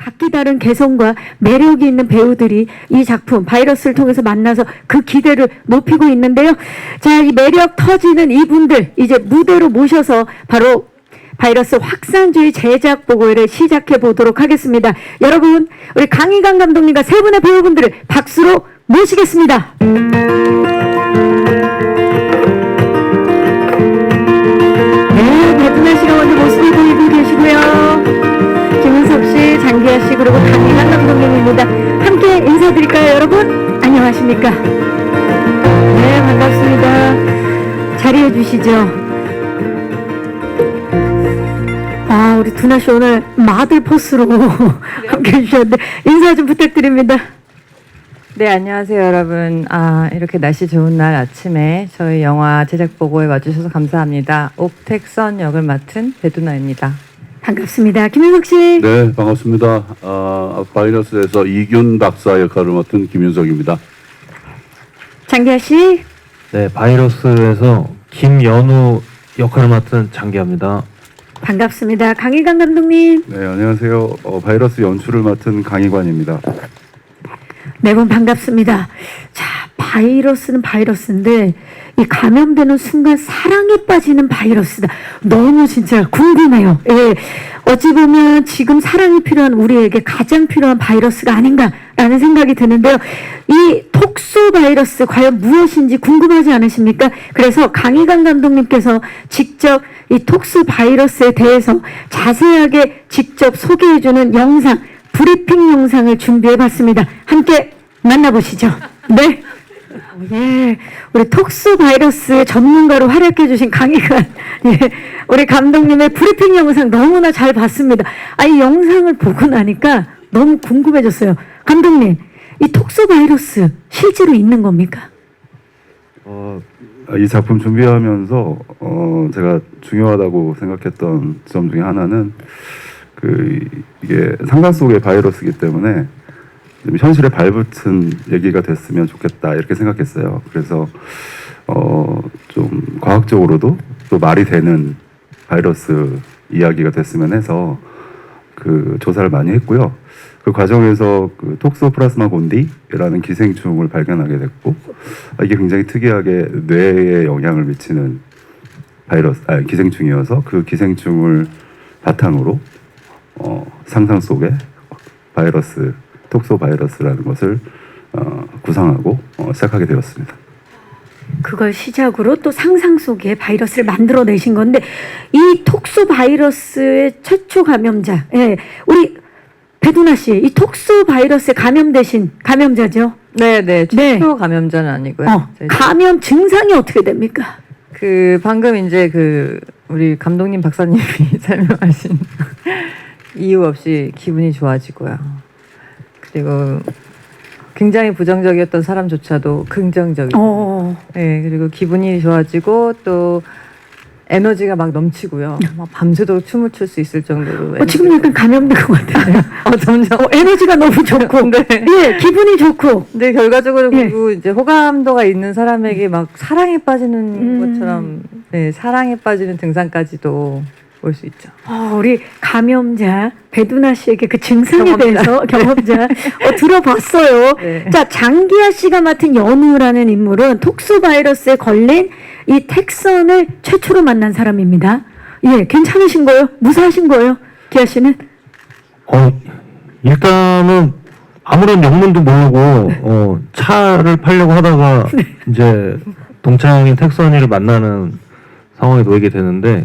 각기 다른 개성과 매력이 있는 배우들이 이 작품 바이러스를 통해서 만나서 그 기대를 높이고 있는데요. 자, 이 매력 터지는 이분들 이제 무대로 모셔서 바로 바이러스 확산주의 제작 보고회를 시작해 보도록 하겠습니다. 여러분, 우리 강희강 감독님과 세 분의 배우분들을 박수로 모시겠습니다. 네, 배두나 씨가 먼저 모습을 보이고 계시고요. 김은석 씨, 장기하 씨, 그리고 강희강 감독님입니다. 함께 인사드릴까요, 여러분? 안녕하십니까? 네, 반갑습니다. 자리해 주시죠. 아, 우리 두나 씨 오늘 마들 포스로 함께 해주셨는데 인사 좀 부탁드립니다. 네, 안녕하세요, 여러분. 이렇게 날씨 좋은 날 아침에 저희 영화 제작 보고에 와주셔서 감사합니다. 옥택선 역을 맡은 배두나입니다. 반갑습니다. 김윤석 씨. 네, 반갑습니다. 바이러스에서 이균 박사 역할을 맡은 김윤석입니다. 장기하 씨. 네, 바이러스에서 김연우 역할을 맡은 장기하입니다. 반갑습니다. 강희강 감독님. 네, 안녕하세요. 바이러스 연출을 맡은 강희관입니다. 네 분 반갑습니다. 자, 바이러스는 바이러스인데 이 감염되는 순간 사랑에 빠지는 바이러스다. 너무 진짜 궁금해요. 예, 어찌 보면 지금 사랑이 필요한 우리에게 가장 필요한 바이러스가 아닌가라는 생각이 드는데요. 이 톡소 바이러스 과연 무엇인지 궁금하지 않으십니까? 그래서 강희강 감독님께서 직접 이 톡소 바이러스에 대해서 자세하게 직접 소개해주는 영상, 브리핑 영상을 준비해봤습니다. 함께 만나보시죠. 네. 예, 우리 톡소 바이러스 전문가로 활약해주신 강희관, 예, 우리 감독님의 브리핑 영상 너무나 잘 봤습니다. 이 영상을 보고 나니까 너무 궁금해졌어요. 감독님, 이 톡소 바이러스 실제로 있는 겁니까? 이 작품 준비하면서 제가 중요하다고 생각했던 점 중에 하나는 이게 상상 속의 바이러스이기 때문에 좀 현실에 발붙은 얘기가 됐으면 좋겠다 이렇게 생각했어요. 그래서 좀 과학적으로도 또 말이 되는 바이러스 이야기가 됐으면 해서 조사를 많이 했고요. 그 과정에서 톡소플라스마 곤디라는 기생충을 발견하게 됐고, 이게 굉장히 특이하게 뇌에 영향을 미치는 기생충이어서 그 기생충을 바탕으로 상상 속의 바이러스, 톡소 바이러스라는 것을 구상하고 시작하게 되었습니다. 그걸 시작으로 또 상상 속에 바이러스를 만들어내신 건데, 이 톡소 바이러스의 최초 감염자, 예, 우리 배두나 씨, 이 톡소 바이러스에 감염되신 감염자죠? 네, 최초 감염자는 아니고요. 감염 증상이 어떻게 됩니까? 방금 이제 우리 감독님 박사님이 설명하신 이유 없이 기분이 좋아지고요. 그리고 굉장히 부정적이었던 사람조차도 긍정적이고, 네, 그리고 기분이 좋아지고 또 에너지가 막 넘치고요. 막 밤새도록 춤을 출 수 있을 정도로. 지금 약간 감염된 것 같아요. 점점 에너지가 너무 좋고, 네. 예, 기분이 좋고. 근데 결과적으로 예. 그리고 이제 호감도가 있는 사람에게 막 사랑에 빠지는 것처럼, 네, 사랑에 빠지는 등산까지도 올 수 있죠. 우리 감염자 배두나 씨에게 그 증상에 대해서 경험자 들어봤어요. 네. 자, 장기하 씨가 맡은 연우라는 인물은 톡소 바이러스에 걸린 이 택선을 최초로 만난 사람입니다. 예, 괜찮으신 거예요? 무사하신 거예요? 기하 씨는? 일단은 아무런 영문도 모르고 차를 팔려고 하다가 이제 동창인 택선이를 만나는 상황에 놓이게 되는데,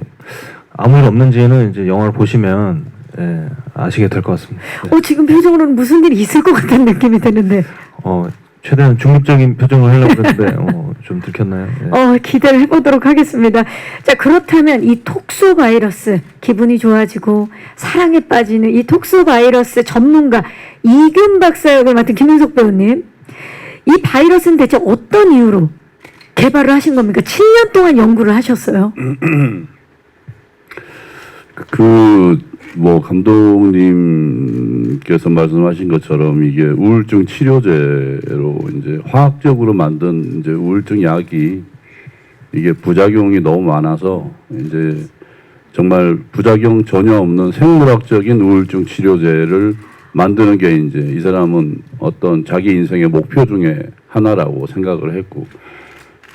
아무 일 없는지는 이제 영화를 보시면 아시게 될 것 같습니다. 네. 지금 표정으로는 무슨 일이 있을 것 같은 느낌이 드는데. 최대한 중립적인 표정을 하려고 했는데 좀 들켰나요? 네. 기대를 해보도록 하겠습니다. 자, 그렇다면 이 톡소 바이러스, 기분이 좋아지고 사랑에 빠지는 이 톡소 바이러스 전문가 이균 박사 역을 맡은 김윤석 배우님, 이 바이러스는 대체 어떤 이유로 개발을 하신 겁니까? 7년 동안 연구를 하셨어요. 감독님께서 말씀하신 것처럼 이게 우울증 치료제로 이제 화학적으로 만든 이제 우울증 약이 이게 부작용이 너무 많아서 이제 정말 부작용 전혀 없는 생물학적인 우울증 치료제를 만드는 게 이제 이 사람은 어떤 자기 인생의 목표 중에 하나라고 생각을 했고,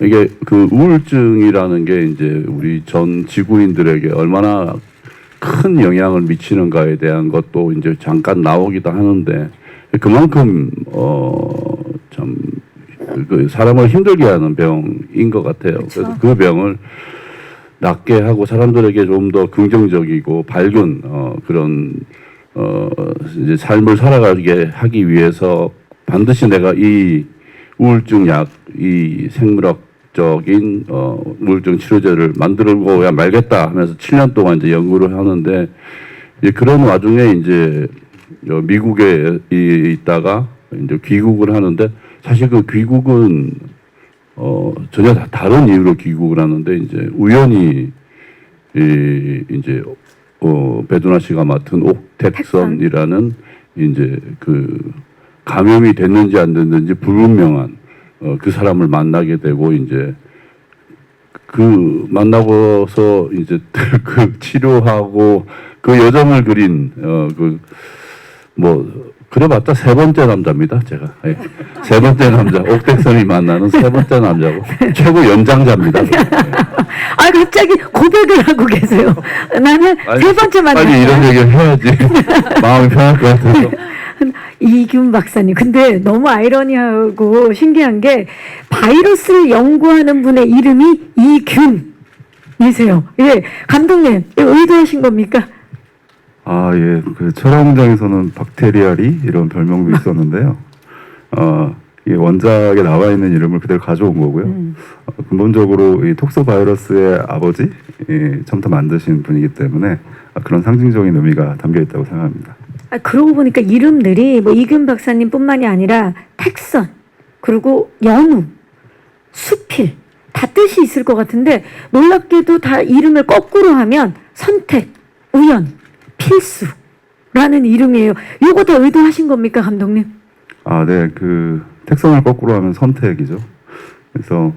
이게 그 우울증이라는 게 이제 우리 전 지구인들에게 얼마나 큰 영향을 미치는가에 대한 것도 이제 잠깐 나오기도 하는데, 그만큼 참 그 사람을 힘들게 하는 병인 것 같아요. 그쵸. 그래서 그 병을 낫게 하고 사람들에게 좀 더 긍정적이고 밝은 그런 이제 삶을 살아가게 하기 위해서 반드시 내가 이 우울증 약, 이 생물학적인 우울증 치료제를 만들어야 말겠다 하면서 7년 동안 이제 연구를 하는데, 이제 그런 와중에 이제 미국에 있다가 이제 귀국을 하는데, 사실 그 귀국은 전혀 다른 이유로 귀국을 하는데, 이제 우연히 이제 배두나 씨가 맡은 옥택선이라는 이제 그 감염이 됐는지 안 됐는지 불분명한 그 사람을 만나게 되고, 이제 그 만나고서 이제 그 치료하고 그 여정을 그린 그 뭐 그래봤자 세 번째 남자입니다. 제가 세 번째 남자, 옥택선이 만나는 세 번째 남자고 최고 연장자입니다. 아, 갑자기 고백을 하고 계세요. 나는 세 번째 만났다. 빨리 이런 얘기를 해야지 마음이 편할 것 같아서. 이균 박사님. 근데 너무 아이러니하고 신기한 게 바이러스를 연구하는 분의 이름이 이균이세요. 예, 감독님 의도하신 겁니까? 아, 예. 그 철학문장에서는 박테리아리 이런 별명도 있었는데요. 이 원작에 나와 있는 이름을 그대로 가져온 거고요. 근본적으로 이 톡소바이러스의 아버지, 처음부터 만드신 분이기 때문에 그런 상징적인 의미가 담겨 있다고 생각합니다. 아, 그러고 보니까 이름들이 뭐 이균 박사님뿐만이 아니라 택선, 그리고 연우, 수필 다 뜻이 있을 것 같은데, 놀랍게도 다 이름을 거꾸로 하면 선택, 우연, 필수라는 이름이에요. 요거 다 의도하신 겁니까, 감독님? 아, 네. 그 택선을 거꾸로 하면 선택이죠. 그래서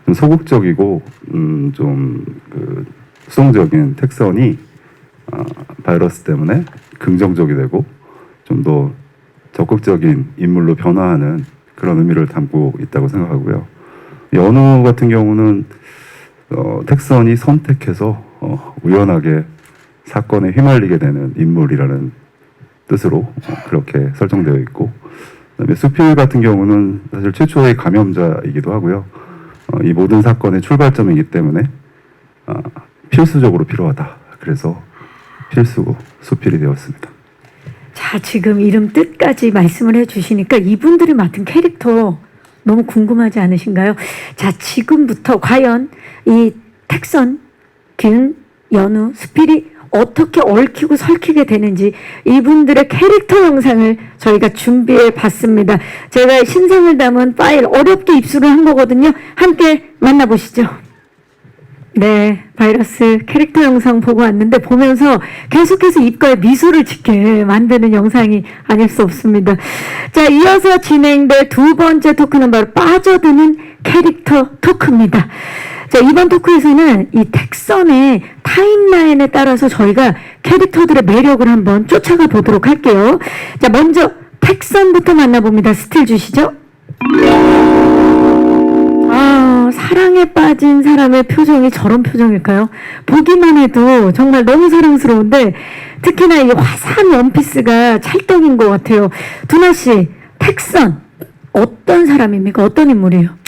좀 소극적이고 좀 그 수동적인 택선이 바이러스 때문에 긍정적이 되고 좀 더 적극적인 인물로 변화하는 그런 의미를 담고 있다고 생각하고요. 연우 같은 경우는 택선이 선택해서 우연하게 사건에 휘말리게 되는 인물이라는 뜻으로 그렇게 설정되어 있고, 그다음에 수필 같은 경우는 사실 최초의 감염자이기도 하고요. 이 모든 사건의 출발점이기 때문에 필수적으로 필요하다. 그래서 필수 수필이 되었습니다. 자, 지금 이름 뜻까지 말씀을 해주시니까 이분들이 맡은 캐릭터 너무 궁금하지 않으신가요? 자, 지금부터 과연 이 택선, 균, 연우, 수필이 어떻게 얽히고 설키게 되는지 이분들의 캐릭터 영상을 저희가 준비해 봤습니다. 제가 신상을 담은 파일 어렵게 입수를 한 거거든요. 함께 만나보시죠. 네, 바이러스 캐릭터 영상 보고 왔는데, 보면서 계속해서 입가에 미소를 짓게 만드는 영상이 아닐 수 없습니다. 자, 이어서 진행될 두 번째 토크는 바로 빠져드는 캐릭터 토크입니다. 자, 이번 토크에서는 이 택선의 타임라인에 따라서 저희가 캐릭터들의 매력을 한번 쫓아가 보도록 할게요. 자, 먼저 택선부터 만나봅니다. 스틸 주시죠. 아, 사랑에 빠진 사람의 표정이 저런 표정일까요? 보기만 해도 정말 너무 사랑스러운데, 특히나 이 화사한 원피스가 찰떡인 것 같아요. 두나 씨, 택선 어떤 사람입니까? 어떤 인물이에요?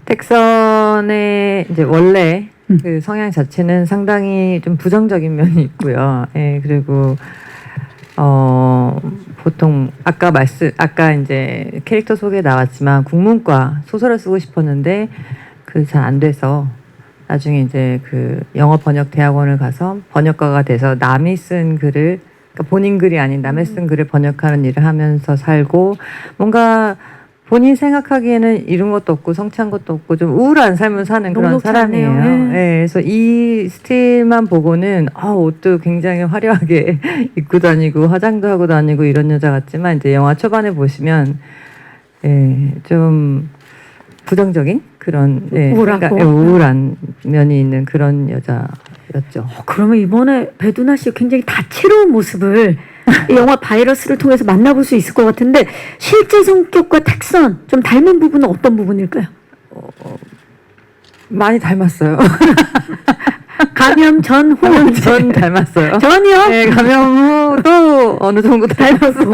택선의 이제 원래 그 성향 자체는 상당히 좀 부정적인 면이 있고요. 예, 그리고 보통 아까 이제 캐릭터 소개 나왔지만 국문과 소설을 쓰고 싶었는데 그 잘 안 돼서 나중에 이제 그 영어 번역 대학원을 가서 번역가가 돼서 남이 쓴 글을, 그러니까 본인 글이 아닌 남의 쓴 글을 번역하는 일을 하면서 살고, 뭔가 본인 생각하기에는 이룬 것도 없고 성취한 것도 없고 좀 우울한 삶을 사는 그런 녹록지 사람이에요. 않네요. 네. 네, 그래서 이 스틸만 보고는 옷도 굉장히 화려하게 입고 다니고 화장도 하고 다니고 이런 여자 같지만, 이제 영화 초반에 보시면 좀 부정적인 그런 우울하고. 우울한 면이 있는 그런 여자였죠. 그러면 이번에 배두나 씨 굉장히 다채로운 모습을 이 영화 바이러스를 통해서 만나볼 수 있을 것 같은데 실제 성격과 택선 좀 닮은 부분은 어떤 부분일까요? 많이 닮았어요. 감염 전 후. 전 닮았어요. 전이요? 네, 감염 후도 어느 정도 닮았고.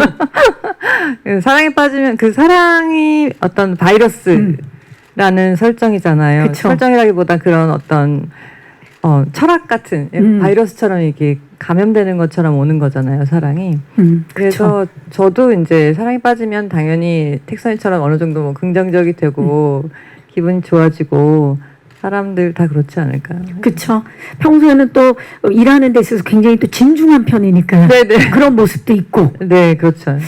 사랑에 빠지면 그 사랑이 어떤 바이러스라는 설정이잖아요. 그쵸. 설정이라기보다 그런 어떤 철학 같은 바이러스처럼 이렇게 감염되는 것처럼 오는 거잖아요, 사랑이. 그쵸. 그래서 저도 이제 사랑에 빠지면 당연히 택선이처럼 어느 정도 뭐 긍정적이 되고 기분이 좋아지고 사람들 다 그렇지 않을까요? 그렇죠. 평소에는 또 일하는 데 있어서 굉장히 또 진중한 편이니까 네네. 그런 모습도 있고. 네, 그렇죠.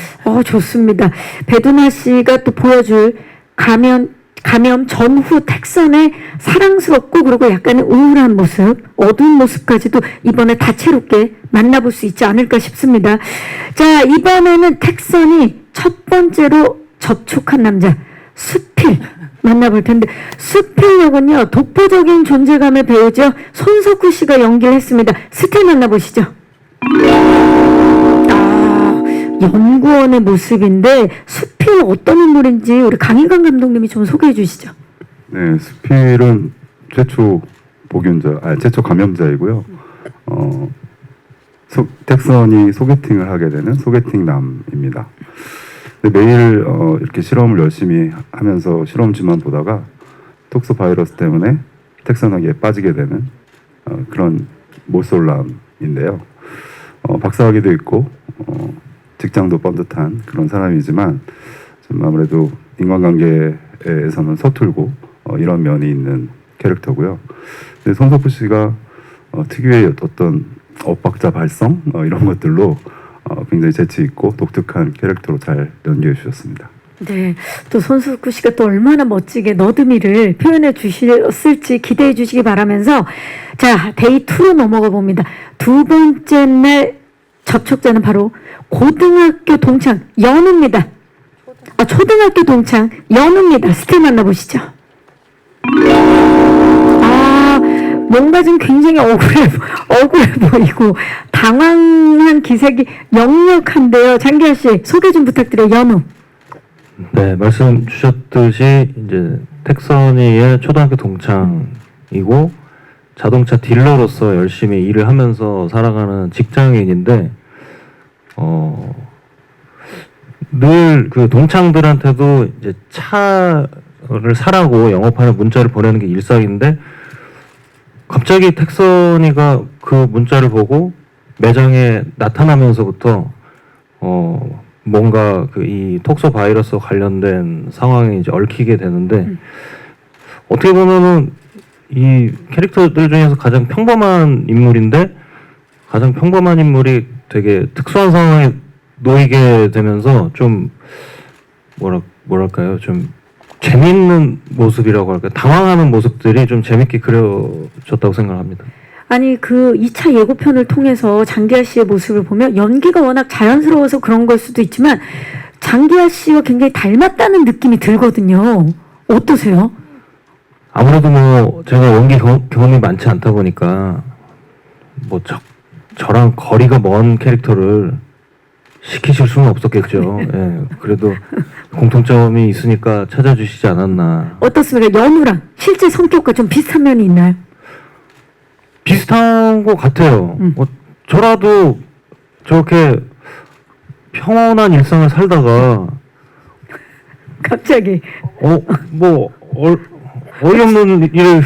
좋습니다. 배두나 씨가 또 보여줄 감염 전후 택선의 사랑스럽고 그리고 약간의 우울한 모습, 어두운 모습까지도 이번에 다채롭게 만나볼 수 있지 않을까 싶습니다. 자, 이번에는 택선이 첫 번째로 접촉한 남자 수필 만나볼 텐데, 수필 역은요 독보적인 존재감의 배우죠. 손석구 씨가 연기를 했습니다. 스틸 만나보시죠. 연구원의 모습인데 수필 어떤 인물인지 우리 강희강 감독님이 좀 소개해 주시죠. 네, 수필은 최초 최초 감염자이고요. 택선이 소개팅을 하게 되는 소개팅남입니다. 근데 매일 이렇게 실험을 열심히 하면서 실험지만 보다가 톡소 바이러스 때문에 택선에게 빠지게 되는 그런 모쏠남인데요. 박사학위도 있고 직장도 뻔듯한 그런 사람이지만 좀 아무래도 인간관계에서는 서툴고 이런 면이 있는 캐릭터고요. 근데 손석구 씨가 특유의 어떤 엇박자 발성 이런 것들로 굉장히 재치 있고 독특한 캐릭터로 잘 연기해 주셨습니다. 네, 또 손석구 씨가 또 얼마나 멋지게 너드미를 표현해 주셨을지 기대해 주시기 바라면서 자, 데이 2로 넘어가 봅니다. 두 번째 날 접촉자는 바로 고등학교 동창 연우입니다. 초등학교 동창 연우입니다. 스틸 만나보시죠. 뭔가 좀 굉장히 억울해 보이고 당황한 기색이 역력한데요. 장기하 씨 소개 좀 부탁드려요. 연우. 네, 말씀 주셨듯이 이제 택선이의 초등학교 동창이고 자동차 딜러로서 열심히 일을 하면서 살아가는 직장인인데 늘 그 동창들한테도 이제 차를 사라고 영업하는 문자를 보내는 게 일상인데 갑자기 택선이가 그 문자를 보고 매장에 나타나면서부터 뭔가 그 이 톡소 바이러스와 관련된 상황에 이제 얽히게 되는데 어떻게 보면은 이 캐릭터들 중에서 가장 평범한 인물인데 가장 평범한 인물이 되게 특수한 상황에 놓이게 되면서 좀 뭐랄까요, 좀 재미있는 모습이라고 할까요, 당황하는 모습들이 좀 재밌게 그려졌다고 생각합니다. 아니 그 2차 예고편을 통해서 장기하 씨의 모습을 보면 연기가 워낙 자연스러워서 그런 걸 수도 있지만 장기하 씨와 굉장히 닮았다는 느낌이 들거든요. 어떠세요? 아무래도 뭐 제가 연기 경험이 많지 않다 보니까 뭐 저랑 거리가 먼 캐릭터를 시키실 수는 없었겠죠. 예, 그래도 공통점이 있으니까 찾아주시지 않았나. 어떻습니까? 연우랑 실제 성격과 좀 비슷한 면이 있나요? 비슷한 것 같아요. 저라도 저렇게 평온한 일상을 살다가 갑자기 어이없는 일에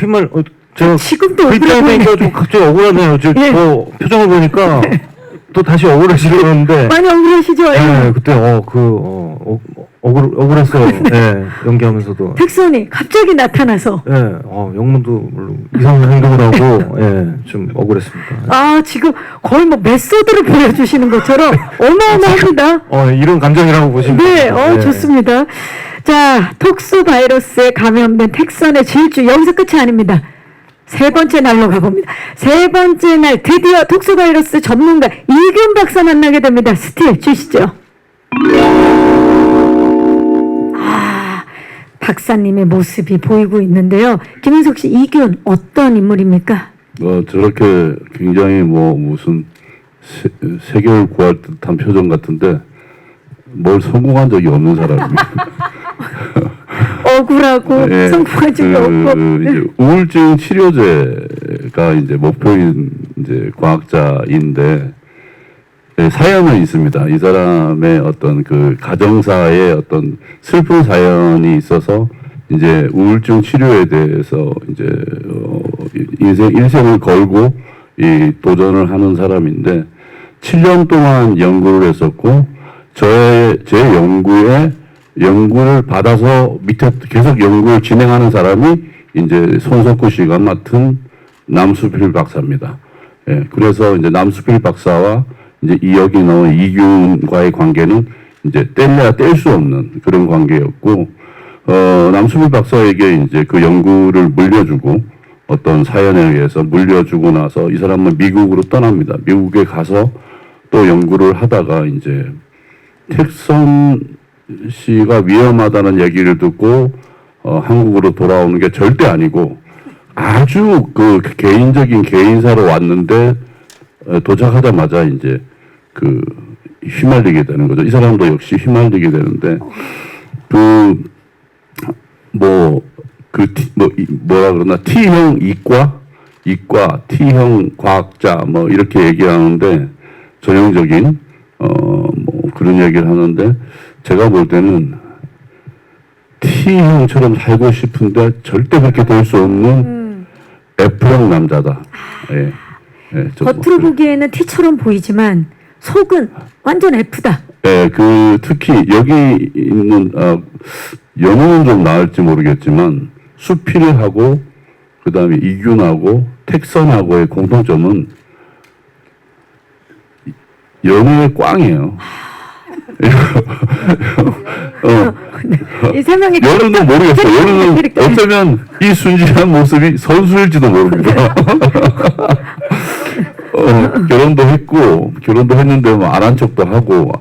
제가 지금도 보니까 좀 갑자기 억울하네요. 예. 표정을 보니까 또 다시 억울해지려는데 많이 억울하시죠? 네, 그때 억울했어요. 네, 연기하면서도. 택선이 갑자기 나타나서 예, 영문도 물론 이상한 행동을 하고, 예, 좀 억울했습니다. 지금 거의 뭐 메소드를 보여주시는 것처럼 어마어마합니다. 이런 감정이라고 보시면 네, 됩니다. 예. 좋습니다. 자, 톡소 바이러스에 감염된 택선의 질주 여기서 끝이 아닙니다. 세 번째 날로 가봅니다. 세 번째 날 드디어 톡소 바이러스 전문가 이균 박사 만나게 됩니다. 스틸 주시죠. 박사님의 모습이 보이고 있는데요. 김인석 씨, 이균 어떤 인물입니까? 저렇게 굉장히 무슨 세계를 구할 듯한 표정 같은데 뭘 성공한 적이 없는 사람입니다. 억울하고 예, 성공한 적이 없고. 이제 우울증 치료제가 이제 목표인 이제 과학자인데 사연은 있습니다. 이 사람의 어떤 그 가정사의 어떤 슬픈 사연이 있어서 이제 우울증 치료에 대해서 이제 일생을 걸고 이 도전을 하는 사람인데 7년 동안 연구를 했었고 제 연구를 받아서 밑에 계속 연구를 진행하는 사람이 이제 손석구 씨가 맡은 남수필 박사입니다. 예, 그래서 이제 남수필 박사와 이제 이 여기 나온 이균과의 관계는 이제 뗄래야 뗄 수 없는 그런 관계였고, 남수필 박사에게 이제 그 연구를 물려주고 어떤 사연에 의해서 물려주고 나서 이 사람은 미국으로 떠납니다. 미국에 가서 또 연구를 하다가 이제 택선 씨가 위험하다는 얘기를 듣고 한국으로 돌아오는 게 절대 아니고 아주 그 개인적인 개인사로 왔는데 도착하자마자 이제 그 휘말리게 되는 거죠. 이 사람도 역시 휘말리게 되는데 뭐라 그러나 T형 이과 T형 과학자 뭐 이렇게 얘기하는데 전형적인 뭐 그런 얘기를 하는데 제가 볼 때는 T형처럼 살고 싶은데 절대 그렇게 될 수 없는 F형 남자다. 예. 예, 겉으로 보기에는 T처럼 보이지만 속은 완전 F다. 예, 그 특히 여기 있는 영어는 좀 나을지 모르겠지만 수필하고 그다음에 이균하고 택선하고의 공통점은 연애의 꽝이에요. 이 설명이 여론은 모르겠어요. 여론은 캐릭터. 어쩌면 이 순진한 모습이 선수일지도 모릅니다. 결혼도 했는데 뭐 안 한 척도 하고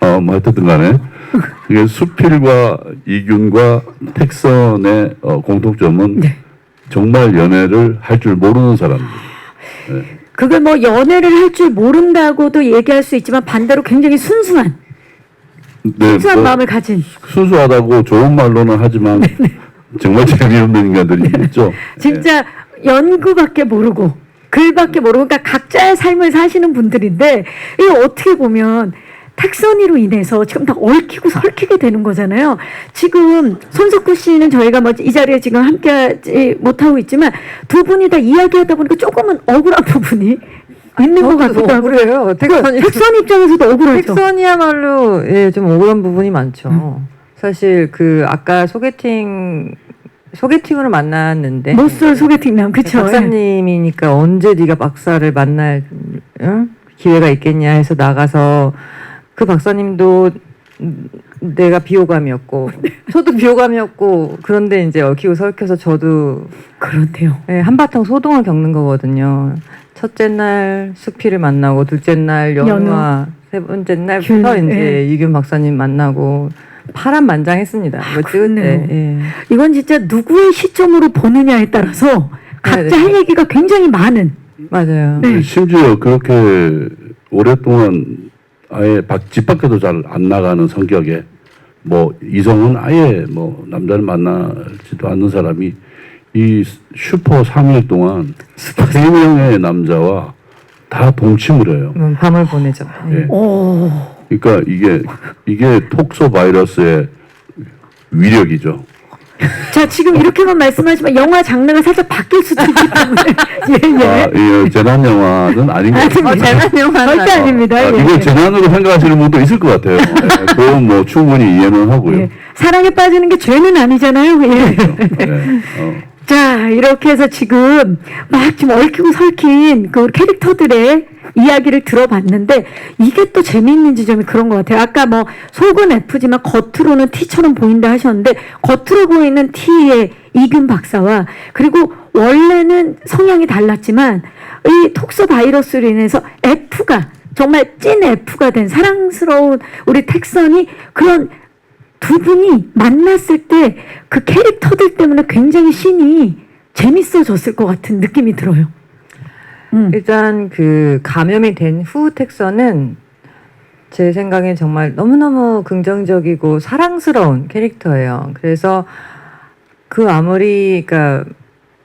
뭐 하여튼 간에 이게 수필과 이균과 택선의 공통점은 네. 정말 연애를 할 줄 모르는 사람들. 그걸 뭐 연애를 할 줄 모른다고도 얘기할 수 있지만 반대로 굉장히 순수한 순수한 마음을 가진 순수하다고 좋은 말로는 하지만 정말 재미없는 인간들이 있죠. 진짜 연구밖에 모르고 글밖에 모르고 그러니까 각자의 삶을 사시는 분들인데 이거 어떻게 보면 택선이로 인해서 지금 다 얽히고 설키게 되는 거잖아요. 지금 손석구 씨는 저희가 뭐 이 자리에 지금 함께하지 못하고 있지만 두 분이 다 이야기하다 보니까 조금은 억울한 부분이 있는 것 같기도 하고. 그래요. 택선 입장에서도 억울하죠. 택선이야말로 예, 좀 억울한 부분이 많죠. 사실 그 아까 소개팅으로 만났는데 못쏠 소개팅남 그쵸? 박사님이니까 언제 네가 박사를 만날 기회가 있겠냐 해서 나가서 그 박사님도 내가 비호감이었고 저도 비호감이었고 그런데 이제 얽히고 설켜서 저도 그렇대요. 예, 한바탕 소동을 겪는 거거든요. 첫째 날 수필을 만나고 둘째 날 연화 세 번째 날부터 균, 이제 예. 이균 박사님 만나고 파란만장했습니다. 뭐 찍을 때. 예. 이건 진짜 누구의 시점으로 보느냐에 따라서 각자 할 얘기가 굉장히 많은. 맞아요. 네. 심지어 그렇게 오랫동안 아예 집 밖에도 잘 안 나가는 성격에 뭐 이성은 아예 뭐 남자를 만나지도 않는 사람이 이 슈퍼 3일 동안 3명의 남자와 다 동침을 해요. 밤을 보내죠. 예. 오. 그러니까 이게 톡소 바이러스의 위력이죠. 자, 지금 이렇게만 말씀하시면 영화 장르가 살짝 바뀔 수도 있기 때문에. 예, 예. 이 재난 영화는 아닌 것 같아요. 재난 영화는 절대 아닙니다. 예, 이걸 예. 재난으로 생각하시는 분도 있을 것 같아요. 그건 뭐 충분히 이해는 하고요. 예. 사랑에 빠지는 게 죄는 아니잖아요. 예. 네. 자, 이렇게 해서 지금 막 지금 얽히고 설킨 그 캐릭터들의 이야기를 들어봤는데 이게 또 재미있는 지점이 그런 것 같아요. 아까 뭐 속은 F지만 겉으로는 T처럼 보인다 하셨는데 겉으로 보이는 T의 이균 박사와 그리고 원래는 성향이 달랐지만 이 톡소 바이러스로 인해서 F가 정말 찐 F가 된 사랑스러운 우리 택선이 그런 두 분이 만났을 때 그 캐릭터들 때문에 굉장히 씬이 재밌어졌을 것 같은 느낌이 들어요. 일단 그 감염이 된 후 텍선은 제 생각엔 정말 너무너무 긍정적이고 사랑스러운 캐릭터예요. 그래서 그 아무리 그러니까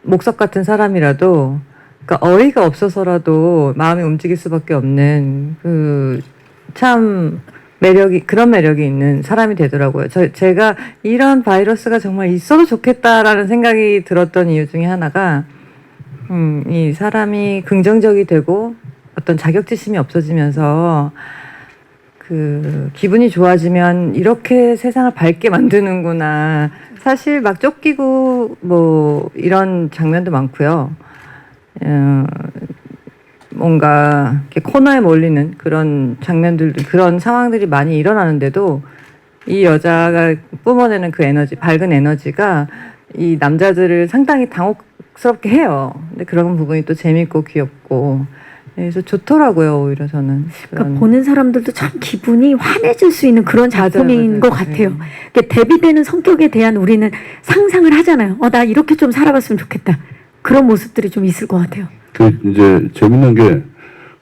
목석 같은 사람이라도 그러니까 어이가 없어서라도 마음이 움직일 수밖에 없는 그 참 그런 매력이 있는 사람이 되더라고요. 제가 이런 바이러스가 정말 있어도 좋겠다라는 생각이 들었던 이유 중에 하나가 이 사람이 긍정적이 되고 어떤 자격지심이 없어지면서 그 기분이 좋아지면 이렇게 세상을 밝게 만드는구나. 사실 막 쫓기고 뭐 이런 장면도 많고요. 뭔가 이렇게 코너에 몰리는 그런 장면들도 그런 상황들이 많이 일어나는데도 이 여자가 뿜어내는 그 에너지, 밝은 에너지가 이 남자들을 상당히 당혹스럽게 해요. 근데 그런 부분이 또 재밌고 귀엽고 그래서 좋더라고요. 오히려 저는. 그러니까 보는 사람들도 참 기분이 환해질 수 있는 그런 작품인 맞아요. 것 같아요. 그러니까 대비되는 성격에 대한 우리는 상상을 하잖아요. 나 이렇게 좀 살아봤으면 좋겠다. 그런 모습들이 좀 있을 것 같아요. 그 이제 재밌는 게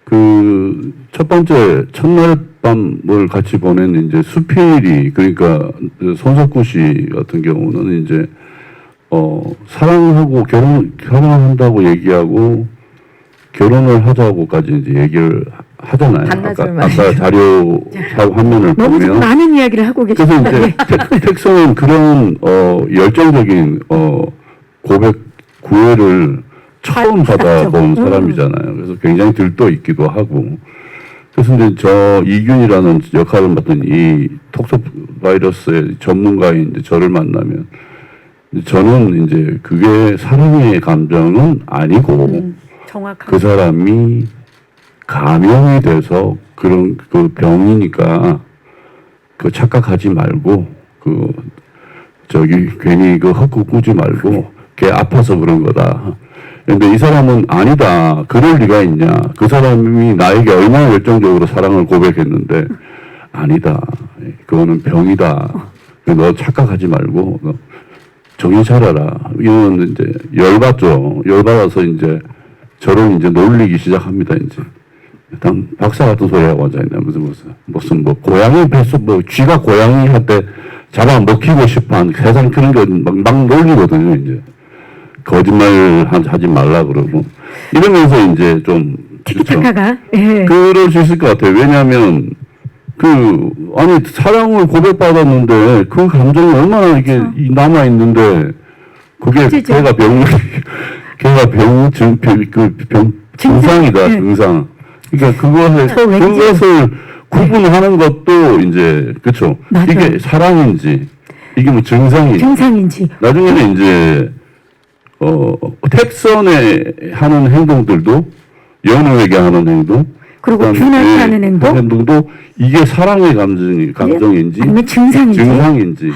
그 첫 번째 첫날 밤을 같이 보낸 이제 수필이 그러니까 손석구 씨 같은 경우는 이제 사랑하고 결혼한다고 얘기하고 결혼을 하자고까지 이제 얘기를 하잖아요. 아까 자료 화면을 너무 보면 많은 이야기를 하고 그래서 계십니다. 이제 텍슨은 그런 열정적인 고백 구애를 처음 받아본 사람이잖아요. 그래서 굉장히 들떠 있기도 하고. 그래서 이제 저 이균이라는 역할을 맡은 이 톡소바이러스의 전문가인 이제 저를 만나면 저는 이제 그게 사랑의 감정은 아니고 정확하게. 그 사람이 감염이 돼서 그런 그 병이니까 그 착각하지 말고 그 저기 괜히 그 헛구 꾸지 말고 걔 아파서 그런 거다. 근데 이 사람은 아니다. 그럴 리가 있냐. 그 사람이 나에게 얼마나 열정적으로 사랑을 고백했는데 아니다. 그거는 병이다. 너 착각하지 말고 너 정신 차려라. 이런 이제 열받죠. 열받아서 이제 저를 이제 놀리기 시작합니다. 이제 일단 박사 같은 소리 하고 앉아있네. 무슨 뭐 고양이 뱃속 뭐 쥐가 고양이한테 잡아 먹히고 싶어한 세상 그런 거 막 놀리거든요. 이제. 거짓말 하지 말라 그러고 이러면서 이제 좀 티키타카가 예. 그럴 수 있을 것 같아요. 왜냐하면 아니 사랑을 고백받았는데 그 감정이 얼마나 이게 남아 있는데 그게 그치죠. 걔가 증상이다 네. 증상. 그러니까 저 왠지- 그것을 구분하는 것도 이제 그렇죠. 맞아요. 이게 사랑인지 이게 뭐 증상인지 증상인지. 나중에는 이제 텍선에 하는 행동들도 연우에게 하는 행동 그리고 그다음에 균한테 하는 행동. 행동도 이게 사랑의 감정인지 아니면 증상인지.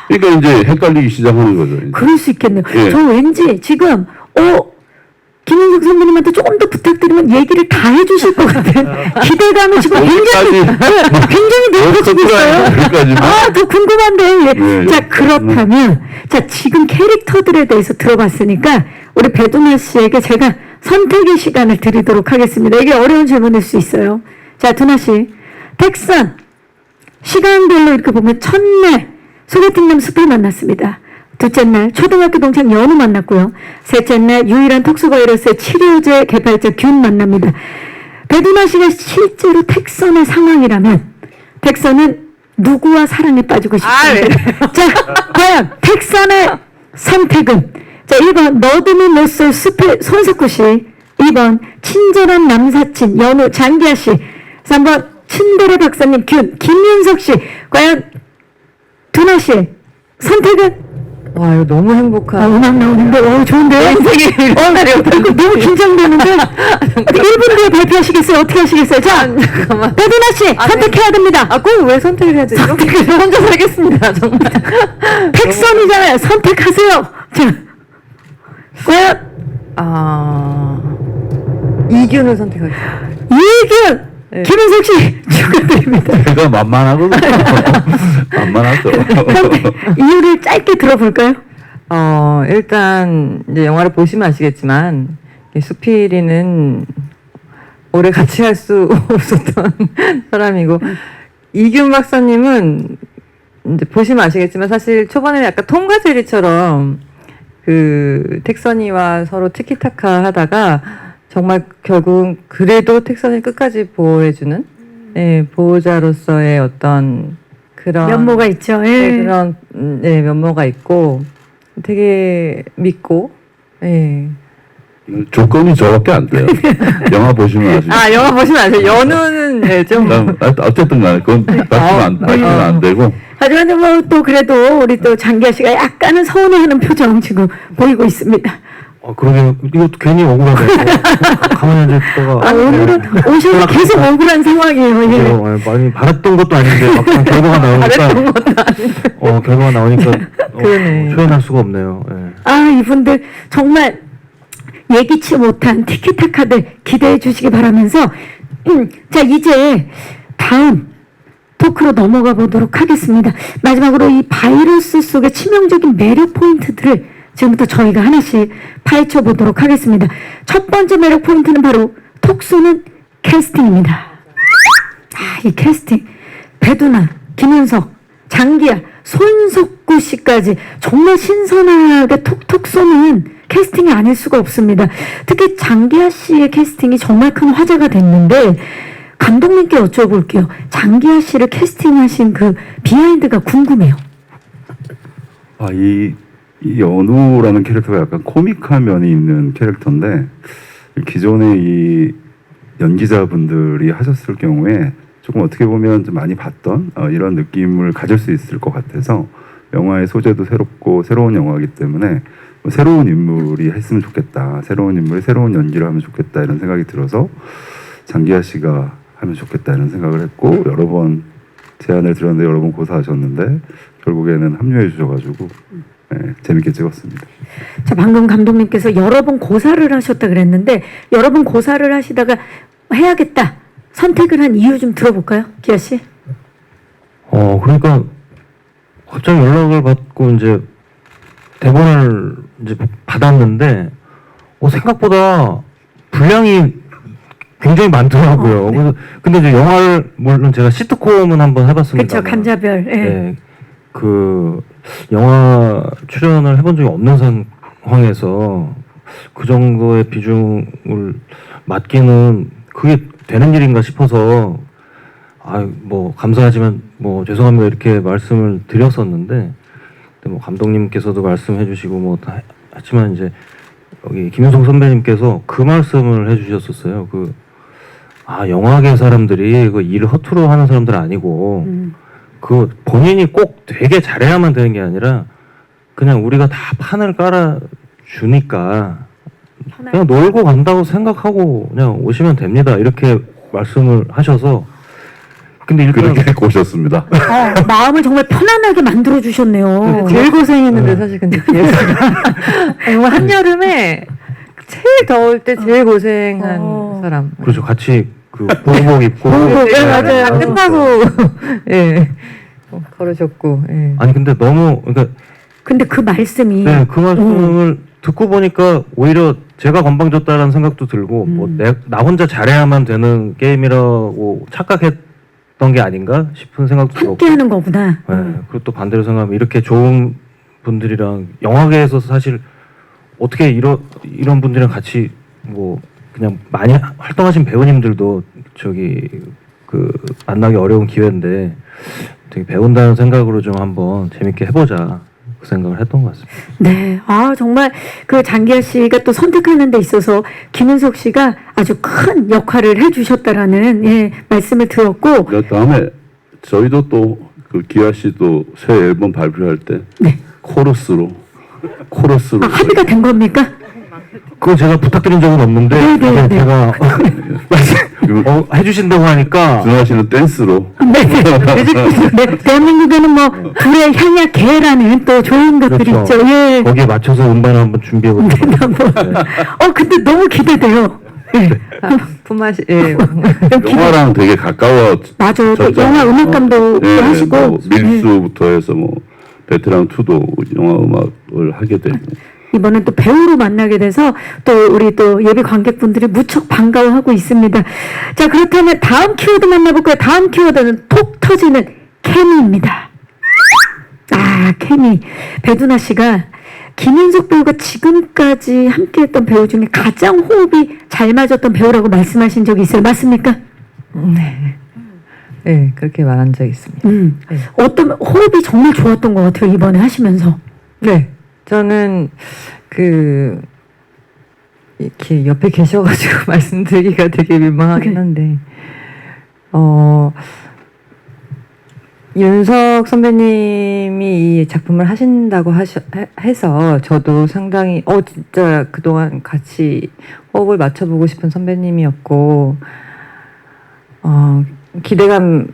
그러니까 이제 헷갈리기 시작하는 거죠. 이제. 그럴 수 있겠네요. 예. 저 왠지 지금 김현석 선배님한테 조금 더 부탁드리면 얘기를 다 해주실 것 같은 기대감이 지금 굉장히 높아지고 있어요. 여기까지 더 궁금한데. 예, 자, 예. 그렇다면 자 지금 캐릭터들에 대해서 들어봤으니까 우리 배두나 씨에게 제가 선택의 시간을 드리도록 하겠습니다. 이게 어려운 질문일 수 있어요. 자, 두나 씨, 텍선 시간별로 이렇게 보면 첫날 소개팅남 숲을 만났습니다. 둘째 날 초등학교 동창 연우 만났고요. 셋째 날 유일한 톡소바이러스의 치료제 개발자 균 만납니다. 배두나 씨가 실제로 텍선의 상황이라면 텍선은 누구와 사랑에 빠지고 싶습니다. 자, 과연 텍선의 선택은 자 1번 너드미 못쏠 숲의 손석구 씨, 2번 친절한 남사친 연우 장기하 씨, 3번 친데레 박사님 균 김윤석 씨. 과연 두나 씨 선택은? 와 이거 너무 행복한. 음악 나오는데 좋은데요? 너무 긴장되는데 1분 뒤에 발표하시겠어요? 어떻게 하시겠어요? 자, 배두나 씨 선택해야 됩니다. 꼭 왜 선택을 해야 되죠? 혼자 살겠습니다. 정말. 텍선이잖아요. 선택하세요. 자, 과연 이균을 선택하겠습니다. 이균 네. 김은석 씨 축하드립니다. 제가 만만하거든요. 만만하죠. 이유를 짧게 들어볼까요? 일단 이제 영화를 보시면 아시겠지만 수필이는 오래 같이 할 수 없었던 사람이고 이균 박사님은 이제 보시면 아시겠지만 사실 초반에 약간 톰과 제리처럼 그 택선이와 서로 티키타카 하다가 정말 결국 그래도 택선이 끝까지 보호해주는 보호자로서의 어떤 그런 면모가 있죠. 예. 네, 그런 면모가 있고 되게 믿고 조건이 저밖에 안 돼요. 영화 보시면 아시죠. 아 영화 보시면 아세요. 연우는 좀 어쨌든 간에 그건 밝히면 안 되고. 하지만 뭐 또 그래도 우리 또 장기하 씨가 약간은 서운해하는 표정 지금 보이고 있습니다. 그러게 이것도 괜히 억울하네. 가만히 앉아있다가 오늘은 오셔서 계속 억울한 상황이에요. 예. 많이 바랐던 것도 아닌데 막상 결과가 나오니까 결과가 나오니까 그러네. 표현할 수가 없네요. 예. 아, 이분들 정말 예기치 못한 티키타카들 기대해 주시기 바라면서 자, 이제 다음 토크로 넘어가 보도록 하겠습니다. 마지막으로 이 바이러스 속의 치명적인 매력 포인트들을 지금부터 저희가 하나씩 파헤쳐 보도록 하겠습니다. 첫 번째 매력 포인트는 바로 톡 쏘는 캐스팅입니다. 아, 이 캐스팅. 배두나, 김윤석, 장기하, 손석구 씨까지 정말 신선하게 톡톡 쏘는 캐스팅이 아닐 수가 없습니다. 특히 장기하 씨의 캐스팅이 정말 큰 화제가 됐는데 감독님께 여쭤볼게요. 장기하 씨를 캐스팅하신 그 비하인드가 궁금해요. 이 연우라는 캐릭터가 약간 코믹한 면이 있는 캐릭터인데 기존의 이 연기자분들이 하셨을 경우에 조금 어떻게 보면 좀 많이 봤던 이런 느낌을 가질 수 있을 것 같아서 영화의 소재도 새롭고 새로운 영화이기 때문에 새로운 인물이 했으면 좋겠다. 새로운 인물이 새로운 연기를 하면 좋겠다 이런 생각이 들어서 장기하 씨가 하면 좋겠다 이런 생각을 했고 여러 번 제안을 드렸는데 여러 번 고사하셨는데 결국에는 합류해 주셔가지고 재밌게 찍었습니다. 자, 방금 감독님께서 여러 번 고사를 하셨다 그랬는데 여러 번 고사를 하시다가 해야겠다 선택을 한 이유 좀 들어볼까요, 기하 씨? 그러니까 갑자기 연락을 받고 이제 대본을 이제 받았는데 생각보다 분량이 굉장히 많더라고요. 그래서 근데 이제 영화를 물론 제가 시트콤은 한번 해봤습니다. 그렇죠, 간자별. 예. 네, 그 영화 출연을 해본 적이 없는 상황에서 그 정도의 비중을 맡기는 그게 되는 일인가 싶어서 뭐 감사하지만 뭐 죄송합니다 이렇게 말씀을 드렸었는데 뭐 감독님께서도 말씀해주시고 뭐 다 했지만 이제 여기 김윤성 선배님께서 그 말씀을 해주셨었어요. 영화계 사람들이 그 일을 허투루 하는 사람들 아니고 그 본인이 꼭 되게 잘해야만 되는 게 아니라 그냥 우리가 다 판을 깔아 주니까 그냥 놀고 간다고 생각하고 그냥 오시면 됩니다. 이렇게 말씀을 하셔서 근데 일단 그렇게 오셨습니다. 마음을 정말 편안하게 만들어 주셨네요. 제일 고생했는데 사실 근데 정말 한여름에 제일 더울 때 제일 고생한 사람. 그렇죠. 같이 그 보호복 입고 맞아요. 다 끝나고 걸으셨고. 아니 근데 너무 그러니까 근데 그 말씀이 그 말씀을 듣고 보니까 오히려 제가 건방졌다라는 생각도 들고 뭐 나 혼자 잘해야만 되는 게임이라고 착각했던 게 아닌가 싶은 생각도 들었고 함께 하는 거구나. 그리고 또 반대로 생각하면 이렇게 좋은 분들이랑 영화계에서 사실 어떻게 이런 분들이랑 같이 뭐 그냥 많이 활동하신 배우님들도 만나기 어려운 기회인데 되게 배운다는 생각으로 좀 한번 재밌게 해보자 그 생각을 했던 것 같습니다. 네, 정말 그 장기하 씨가 또 선택하는 데 있어서 김윤석 씨가 아주 큰 역할을 해주셨다라는 말씀을 들었고. 다음에 저희도 또 그 기아 씨도 새 앨범 발표할 때 코러스로 합의가 된 겁니까? 그거 제가 부탁드린 적은 없는데 네. 제가 해주신다고 하니까 준하 씨는 댄스로 네, 대한민국에는 뭐 불의 향약 개라는 또 좋은 것들이 그렇죠. 있죠. 예. 거기에 맞춰서 음반을 한번 준비해보겠습니다. 근데 너무 기대돼요. 품맛이 영화랑 되게 가까워. 맞아. 또 영화 음악 감독도 하시고. 뭐 밀수부터 해서 뭐 베테랑 2도 영화 음악을 하게 되고. 이번엔 또 배우로 만나게 돼서 또 우리 또 예비 관객분들이 무척 반가워하고 있습니다. 자, 그렇다면 다음 키워드 만나볼까요? 다음 키워드는 톡 터지는 케미입니다. 아, 케미. 배두나 씨가 김윤석 배우가 지금까지 함께했던 배우 중에 가장 호흡이 잘 맞았던 배우라고 말씀하신 적이 있어요. 맞습니까? 네, 그렇게 말한 적이 있습니다. 네. 어떤 호흡이 정말 좋았던 것 같아요. 이번에 하시면서. 네, 저는 그 이렇게 옆에 계셔가지고 말씀드리기가 되게 민망하긴 한데, 윤석 선배님이 이 작품을 하신다고 해서 저도 상당히 진짜 그동안 같이 호흡을 맞춰보고 싶은 선배님이었고 기대감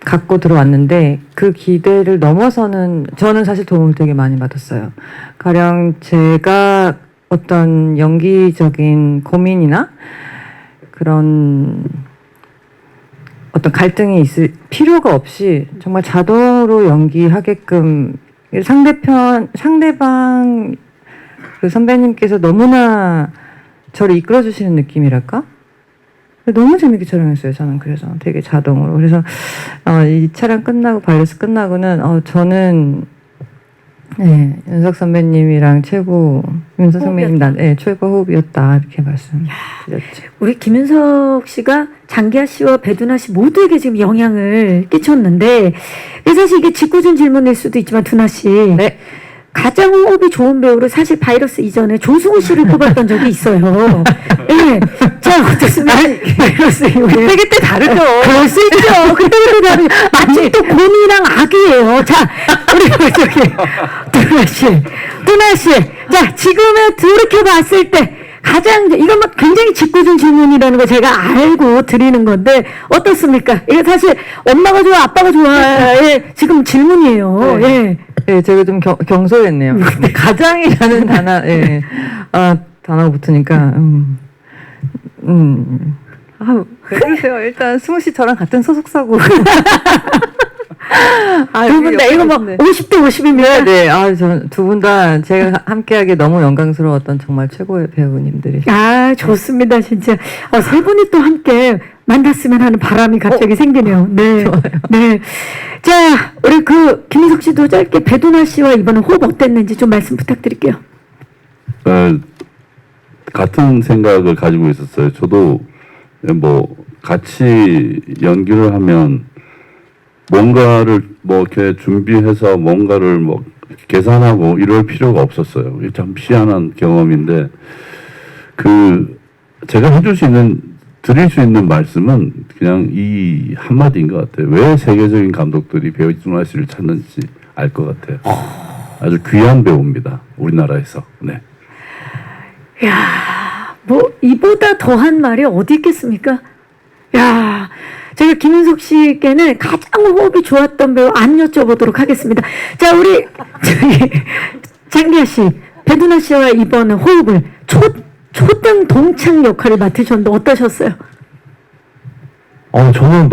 갖고 들어왔는데 그 기대를 넘어서는 저는 사실 도움을 되게 많이 받았어요. 가령 제가 어떤 연기적인 고민이나 그런 어떤 갈등이 있을 필요가 없이 정말 자동으로 연기하게끔 상대방 그 선배님께서 너무나 저를 이끌어 주시는 느낌이랄까? 너무 재밌게 촬영했어요. 저는 그래서 되게 자동으로. 그래서 이 촬영 끝나고 바이러스 끝나고는 저는 네, 윤석 선배님이랑 윤석 선배님 최고 호흡이었다 이렇게 말씀드렸죠. 우리 김윤석 씨가 장기하 씨와 배두나 씨 모두에게 지금 영향을 끼쳤는데 사실 이게 짓궂은 질문일 수도 있지만 두나 씨 네. 가장 호흡이 좋은 배우로 사실 바이러스 이전에 조승우 씨를 뽑았던 적이 있어요. 네. 자, 어떻습니까? 바이러스 이후에. 그때 다르죠. 그럴 수 있죠. 그때 다르죠. 마치 또 곰이랑 아기예요. 자, 우리 저기 두나 씨. 자, 지금에 돌이켜봤을 때 가장 이건 막 굉장히 짓궂은 질문이라는 거 제가 알고 드리는 건데 어떻습니까? 이게 사실 엄마가 좋아, 아빠가 좋아의 지금 질문이에요. 네. 예. 네, 제가 좀 경솔했네요. 가장이라는 단어가 붙으니까, 왜 그러세요? 일단 승우 씨 저랑 같은 소속사고. 두 분 다 이거 막 50대 50이면. 네, 두 분 다 제가 함께하기 너무 영광스러웠던 정말 최고의 배우님들이. 아, 좋습니다, 진짜. 세 분이 또 함께 만났으면 하는 바람이 갑자기 생기네요. 네. 좋아요. 네. 자, 우리 김인석 씨도 짧게 배두나 씨와 이번에 호흡 어땠는지 좀 말씀 부탁드릴게요. 같은 생각을 가지고 있었어요. 저도 뭐 같이 연기를 하면 뭔가를 뭐 이렇게 준비해서 뭔가를 뭐 계산하고 이럴 필요가 없었어요. 이게 참 희한한 경험인데 제가 드릴 수 있는 말씀은 그냥 이 한마디인 것 같아요. 왜 세계적인 감독들이 배두나 씨를 찾는지 알 것 같아요. 아주 귀한 배우입니다. 우리나라에서. 네. 야, 뭐 이보다 더한 말이 어디 있겠습니까? 야, 제가 김윤석 씨께는 가장 호흡이 좋았던 배우 안 여쭤보도록 하겠습니다. 자, 우리 장기하 씨, 배두나 씨와 이번 호흡을 초등 동창 역할을 맡으셨는데 어떠셨어요? 저는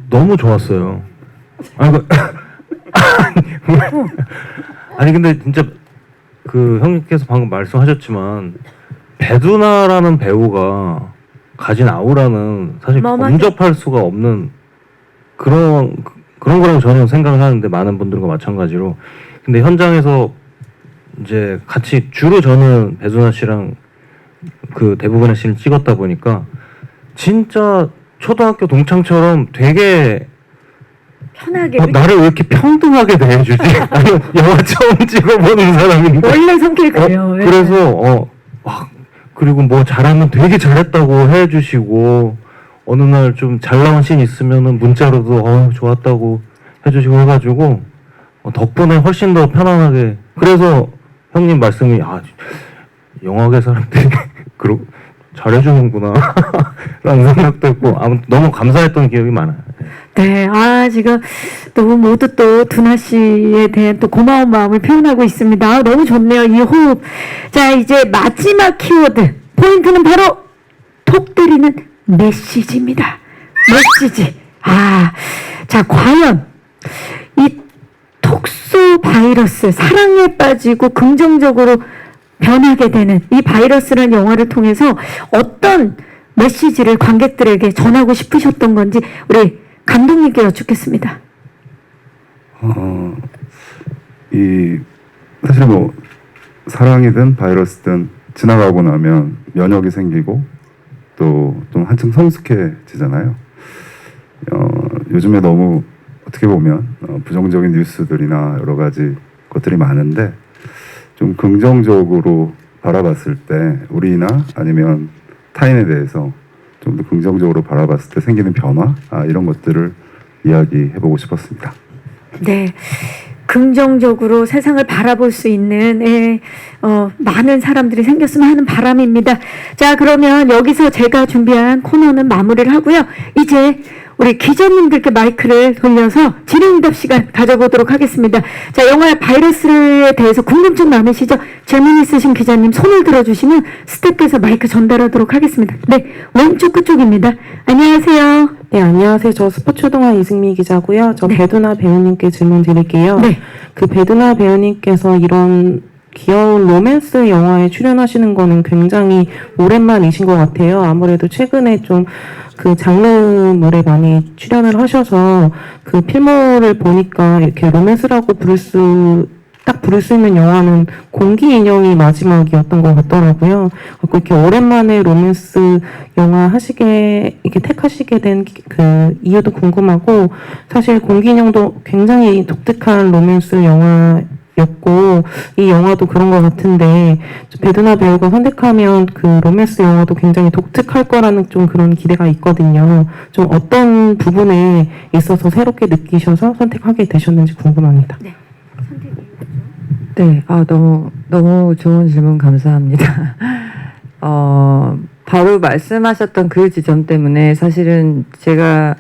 너무 좋았어요. 아니 근데 진짜 형님께서 방금 말씀하셨지만 배두나라는 배우가 가진 아우라는 사실 범접할 수가 없는 그런 거라고 저는 생각을 하는데 많은 분들과 마찬가지로. 근데 현장에서 이제 같이 주로 저는 배두나 씨랑 대부분의 씬을 찍었다 보니까 진짜 초등학교 동창처럼 되게 편하게 나를 왜 이렇게 평등하게 대해주지? 아니, 영화 처음 찍어보는 사람인데 원래 성격이 그래요. 예. 그래서 그리고 뭐 잘하면 되게 잘했다고 해주시고 어느 날 좀 잘 나온 씬 있으면은 문자로도 좋았다고 해주시고 해가지고 덕분에 훨씬 더 편안하게. 그래서 형님 말씀이 영화계 사람들이 잘해주는구나 라는 생각도 했고 아무튼 너무 감사했던 기억이 많아요. 네, 지금 모두 또 두나 씨에 대한 또 고마운 마음을 표현하고 있습니다. 너무 좋네요, 이 호흡. 자, 이제 마지막 키워드. 포인트는 바로 톡 때리는 메시지입니다. 메시지. 자, 과연 이 톡소 바이러스, 사랑에 빠지고 긍정적으로 변하게 되는 이 바이러스라는 영화를 통해서 어떤 메시지를 관객들에게 전하고 싶으셨던 건지 우리 감독님께 여쭙겠습니다. 사실 뭐 사랑이든 바이러스든 지나가고 나면 면역이 생기고 또 좀 한층 성숙해지잖아요. 요즘에 너무 어떻게 보면 부정적인 뉴스들이나 여러 가지 것들이 많은데 좀 긍정적으로 바라봤을 때 우리나 아니면 타인에 대해서 좀 더 긍정적으로 바라봤을 때 생기는 변화 이런 것들을 이야기해보고 싶었습니다. 네. 긍정적으로 세상을 바라볼 수 있는 많은 사람들이 생겼으면 하는 바람입니다. 자, 그러면 여기서 제가 준비한 코너는 마무리를 하고요. 이제 우리 기자님들께 마이크를 돌려서 질의응답 시간 가져보도록 하겠습니다. 자, 영화 바이러스에 대해서 궁금증 많으시죠? 질문 있으신 기자님 손을 들어주시면 스태프께서 마이크 전달하도록 하겠습니다. 네, 왼쪽 끝쪽입니다. 안녕하세요. 네, 안녕하세요. 저 스포츠동아 이승미 기자고요. 저 네. 배두나 배우님께 질문 드릴게요. 네. 그 배두나 배우님께서 이런 귀여운 로맨스 영화에 출연하시는 거는 굉장히 오랜만이신 것 같아요. 아무래도 최근에 좀 그 장르물에 많이 출연을 하셔서 그 필모를 보니까 이렇게 로맨스라고 부를 수 있는 영화는 공기 인형이 마지막이었던 것 같더라고요. 그리고 이렇게 오랜만에 로맨스 영화 이렇게 택하시게 된 그 이유도 궁금하고, 사실 공기 인형도 굉장히 독특한 로맨스 영화였고, 이 영화도 그런 것 같은데, 배두나 배우가 선택하면 그 로맨스 영화도 굉장히 독특할 거라는 좀 그런 기대가 있거든요. 좀 어떤 부분에 있어서 새롭게 느끼셔서 선택하게 되셨는지 궁금합니다. 네, 너무 좋은 질문 감사합니다. 바로 말씀하셨던 그 지점 때문에 사실은 제가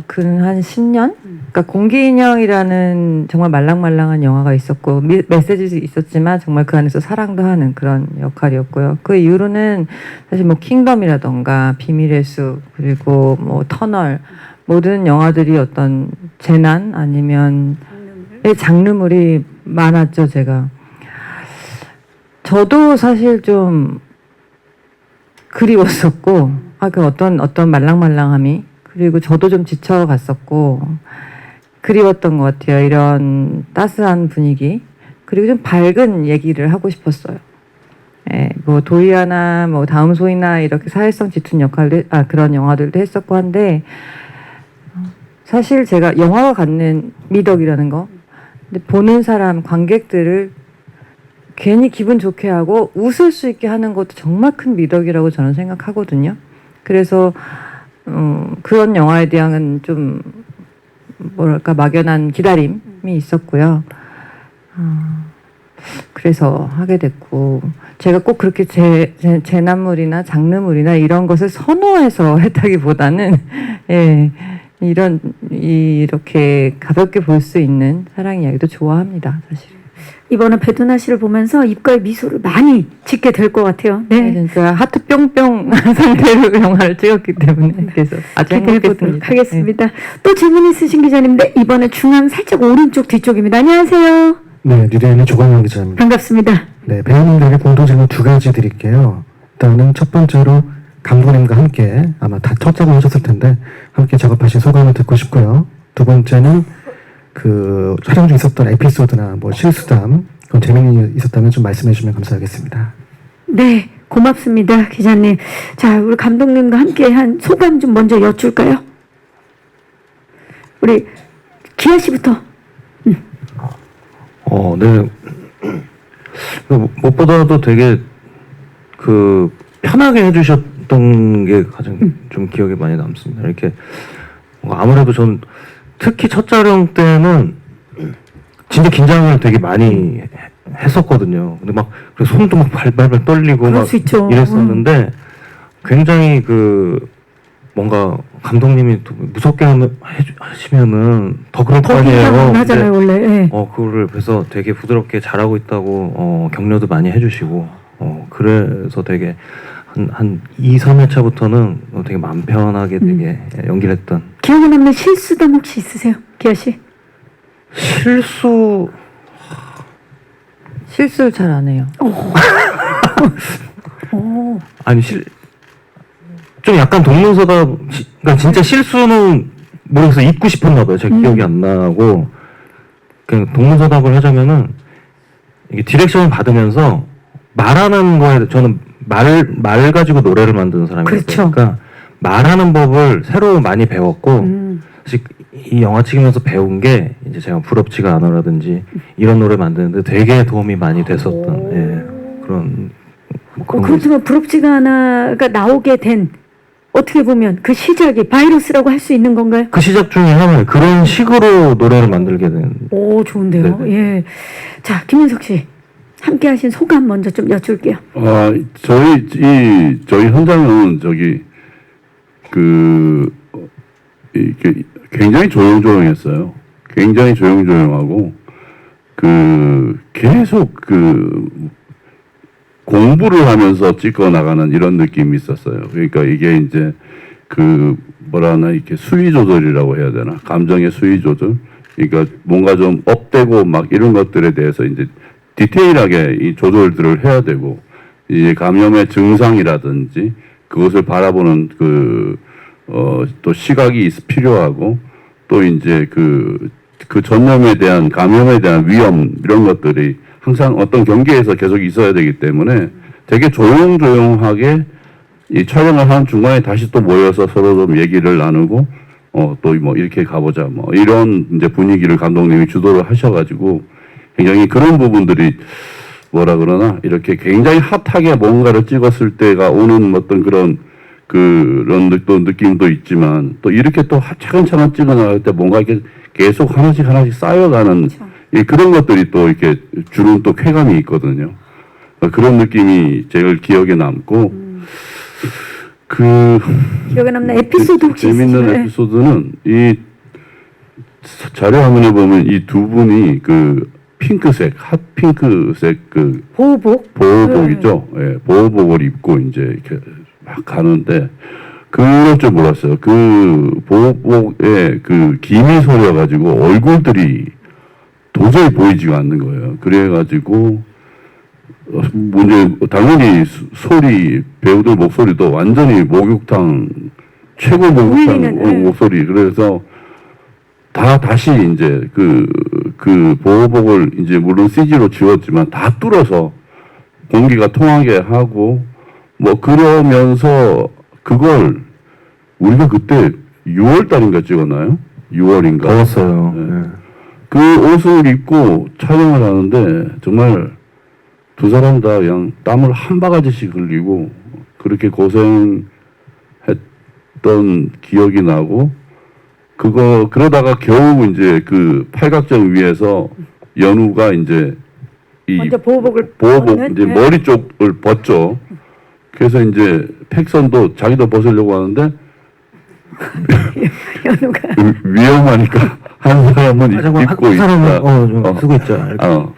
근 한 10년? 그러니까 공기인형이라는 정말 말랑말랑한 영화가 있었고 메시지도 있었지만 정말 그 안에서 사랑도 하는 그런 역할이었고요. 그 이후로는 사실 뭐 킹덤이라던가 비밀의 숲 그리고 뭐 터널 모든 영화들이 어떤 재난 아니면 장르물이 많았죠. 제가 저도 사실 좀 그리웠었고 그 어떤 말랑말랑함이, 그리고 저도 좀 지쳐갔었고 그리웠던 것 같아요. 이런 따스한 분위기, 그리고 좀 밝은 얘기를 하고 싶었어요. 뭐 도이아나 뭐 다음 소이나 이렇게 사회성 짙은 그런 영화들도 했었고 한데, 사실 제가 영화가 갖는 미덕이라는 거, 근데 보는 사람 관객들을 괜히 기분 좋게 하고 웃을 수 있게 하는 것도 정말 큰 미덕이라고 저는 생각하거든요. 그래서 그런 영화에 대한 좀 뭐랄까 막연한 기다림이 있었고요. 그래서 하게 됐고, 제가 꼭 그렇게 재난물이나 장르물이나 이런 것을 선호해서 했다기보다는 이렇게 가볍게 볼 수 있는 사랑 이야기도 좋아합니다, 사실. 이번에 배두나 씨를 보면서 입가에 미소를 많이 짓게 될 것 같아요. 네. 진짜 하트 뿅뿅 상태로 영화를 찍었기 때문에 그래서 아주 기대해보도록 행복했습니다. 하겠습니다. 또 질문 있으신 기자님인데 이번에 중앙 살짝 오른쪽 뒤쪽입니다. 안녕하세요. 네, 뉴데일리 조광현 기자입니다. 반갑습니다. 네, 배우님들에게 공통 질문 두 가지 드릴게요. 일단은 첫 번째로 감독님과 함께 아마 다 첫 작업하셨을 텐데 함께 작업하신 소감을 듣고 싶고요. 두 번째는 그 촬영 중 있었던 에피소드나 뭐 실수담, 그런 재미있는 일 있었다면 좀 말씀해 주시면 감사하겠습니다. 네, 고맙습니다, 기자님. 자, 우리 감독님과 함께 한 소감 좀 먼저 여쭐까요? 우리 기아 씨부터. 네. 무엇보다도 되게 그 편하게 해주셨던 게 가장 좀 기억에 많이 남습니다. 이렇게 아무래도 전 특히 첫 촬영 때는 진짜 긴장을 되게 많이 했었거든요. 근데 막 손도 막 발발발 떨리고 그럴 막 수 있죠. 이랬었는데 굉장히 그 뭔가 감독님이 또 무섭게 하시면은 더 그럴 거 더 아니에요. 긴장을 하잖아요, 근데 원래. 예. 그거를 그래서 되게 부드럽게 잘하고 있다고 격려도 많이 해주시고 그래서 되게 한 2, 3회차부터는 되게 마음 편하게 되게 연기를 했던. 기억에 남는 실수담 혹시 있으세요, 기아 씨? 실수 실수를 잘 안 해요. 오, 아니 좀 약간 동문서답, 그러니까 진짜 실수는 모르겠어 잊고 싶었나 봐요. 제 기억이 안 나고 그냥 동문서답을 하자면은 이게 디렉션을 받으면서 말하는 거에 저는 말 가지고 노래를 만드는 사람이거든요. 그렇죠. 그러니까 말하는 법을 새로 많이 배웠고 사실 이 영화 찍으면서 배운 게 이제 제가 부럽지가 않아라든지 이런 노래 만드는데 되게 도움이 많이 됐었던 그런 뭐 그런 거 그렇지만 부럽지가 않아가 나오게 된 어떻게 보면 그 시작이 바이러스라고 할 수 있는 건가요? 그 시작 중에 하나예요. 그런 식으로 노래를 만들게 된. 오, 좋은데요. 네네. 예. 자, 김윤석 씨. 함께 하신 소감 먼저 좀 여쭐게요. 저희 현장은 이게 굉장히 조용조용했어요. 굉장히 조용조용하고 계속 공부를 하면서 찍어 나가는 이런 느낌이 있었어요. 그러니까 이게 이제 이렇게 수위 조절이라고 해야 되나? 감정의 수위 조절. 그러니까 뭔가 좀 업되고 막 이런 것들에 대해서 이제 디테일하게 이 조절들을 해야 되고, 이제 감염의 증상이라든지 그것을 바라보는 또 시각이 필요하고, 또 이제 그 전염에 대한, 감염에 대한 위험, 이런 것들이 항상 어떤 경계에서 계속 있어야 되기 때문에 되게 조용조용하게 이 촬영을 하는 중간에 다시 또 모여서 서로 좀 얘기를 나누고, 또 뭐 이렇게 가보자, 뭐 이런 이제 분위기를 감독님이 주도를 하셔가지고, 굉장히 그런 부분들이 뭐라 그러나 이렇게 굉장히 핫하게 뭔가를 찍었을 때가 오는 어떤 그런 또 느낌도 있지만, 또 이렇게 또 차근차근 찍어 나갈 때 뭔가 이렇게 계속 하나씩 쌓여가는 그런 것들이 또 이렇게 주는 또 쾌감이 있거든요. 그런 느낌이 제일 기억에 남고, 기억에 남는 에피소드 혹시 재밌는 있으시면? 에피소드는 이 자료 화면에 보면 이 두 분이 핑크색, 핫핑크색 보호복이죠. 예, 보호복을 입고 이제 이렇게 막 가는데, 그럴 줄 몰랐어요. 보호복에 김이 서려가지고 얼굴들이 도저히 보이지가 않는 거예요. 그래가지고, 당연히 배우들 목소리도 완전히 목욕탕, 최고 목욕탕 목소리. 그래서 다시 이제 보호복을 이제 물론 CG로 지웠지만 다 뚫어서 공기가 통하게 하고, 뭐 그러면서 그걸 우리가 그때 6월 달인가 찍었나요? 6월인가? 더웠어요. 네. 그 옷을 입고 촬영을 하는데 정말 두 사람 다 그냥 땀을 한 바가지씩 흘리고 그렇게 고생했던 기억이 나고, 그러다가 겨우 이제 팔각정 위에서 연우가 이제 먼저 보호복 이제 머리 쪽을 벗죠. 그래서 이제 팩선도 자기도 벗으려고 하는데 연우가 위험하니까 한 사람은 입고 한 사람은 있다. 좀 쓰고 있죠.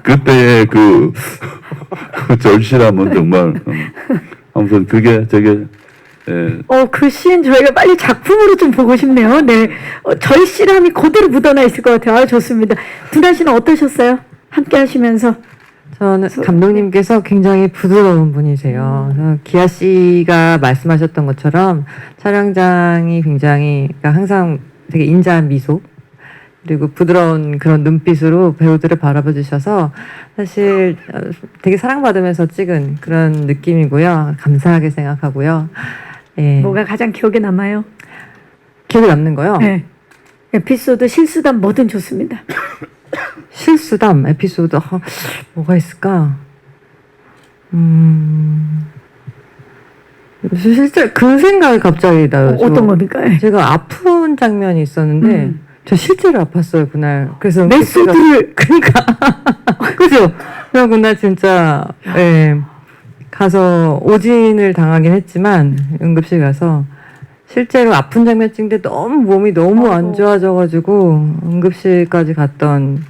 그때의 절실함은 정말 아무튼 그게 되게 그 시인 저희가 빨리 작품으로 좀 보고 싶네요. 네. 절실함이 그대로 묻어나 있을 것 같아요. 아, 좋습니다. 두나 씨는 어떠셨어요? 함께 하시면서. 저는 감독님께서 굉장히 부드러운 분이세요. 그래서 기아 씨가 말씀하셨던 것처럼 촬영장이 굉장히, 그러니까 항상 되게 인자한 미소, 그리고 부드러운 그런 눈빛으로 배우들을 바라봐 주셔서 사실 되게 사랑받으면서 찍은 그런 느낌이고요. 감사하게 생각하고요. 예. 뭐가 가장 기억에 남아요? 기억에 남는 거요? 네. 에피소드, 실수담 뭐든 좋습니다. 실수담 에피소드 뭐가 있을까? 실제 그 생각이 갑자기 나요. 어떤 겁니까? 네. 제가 아픈 장면이 있었는데 저 실제로 아팠어요 그날. 그래서 메소드를 그러니까 그죠? 그래서 그날 진짜 가서 오진을 당하긴 했지만 응급실 가서 실제로 아픈 장면 찍는데 너무 몸이 너무 안 좋아져가지고 응급실까지 갔던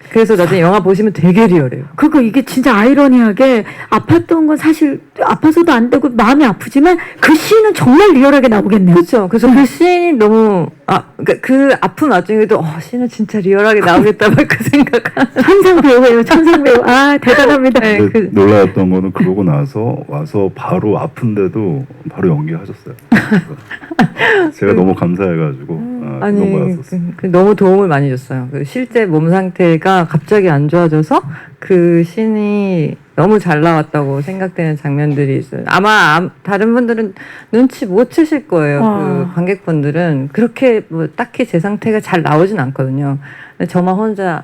그래서 나중에 영화 보시면 되게 리얼해요. 그거 이게 진짜 아이러니하게 아팠던 건 사실 아파서도 안 되고 마음이 아프지만 그 씬은 정말 리얼하게 나오겠네요. 그렇죠. 그래서 그 씬이 너무 그러니까 그 아픈 와중에도 씬은 진짜 리얼하게 나오겠다 막 그 생각. 천상 배우예요, 천상 배우. 아 대단합니다. 네, 근데 놀라웠던 거는 그러고 나서 와서 바로 아픈데도 바로 연기하셨어요. 그래서 제가 너무 감사해가지고 너무 아니 받았었어요. 너무 도움을 많이 줬어요. 그 실제 몸 상태가 갑자기 안 좋아져서 그 씬이 너무 잘 나왔다고 생각되는 장면들이 있어요. 아마 다른 분들은 눈치 못 채실 거예요. 그 관객분들은 그렇게 뭐 딱히 제 상태가 잘 나오진 않거든요. 근데 저만 혼자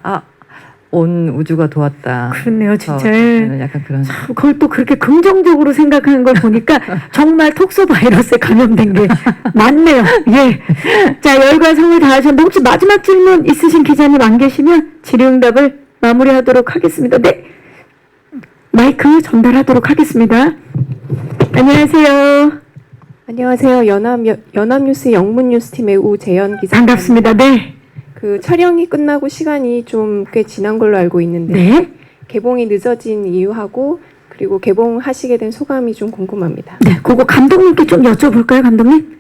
온 우주가 도왔다. 그렇네요, 진짜. 저는 약간 그런. 그걸 또 그렇게 긍정적으로 생각하는 걸 보니까 정말 톡소 바이러스에 감염된 게 맞네요. 예. 자, 열과 성을 다하셨는데 혹시 마지막 질문 있으신 기자님 안 계시면 질의응답을 마무리하도록 하겠습니다. 네. 마이크 전달하도록 하겠습니다. 안녕하세요. 안녕하세요. 연합뉴스 영문뉴스팀의 우재현 기자. 반갑습니다. 네. 그 촬영이 끝나고 시간이 좀 꽤 지난 걸로 알고 있는데 네. 개봉이 늦어진 이유하고 그리고 개봉하시게 된 소감이 좀 궁금합니다. 네. 그거 감독님께 좀 여쭤볼까요, 감독님?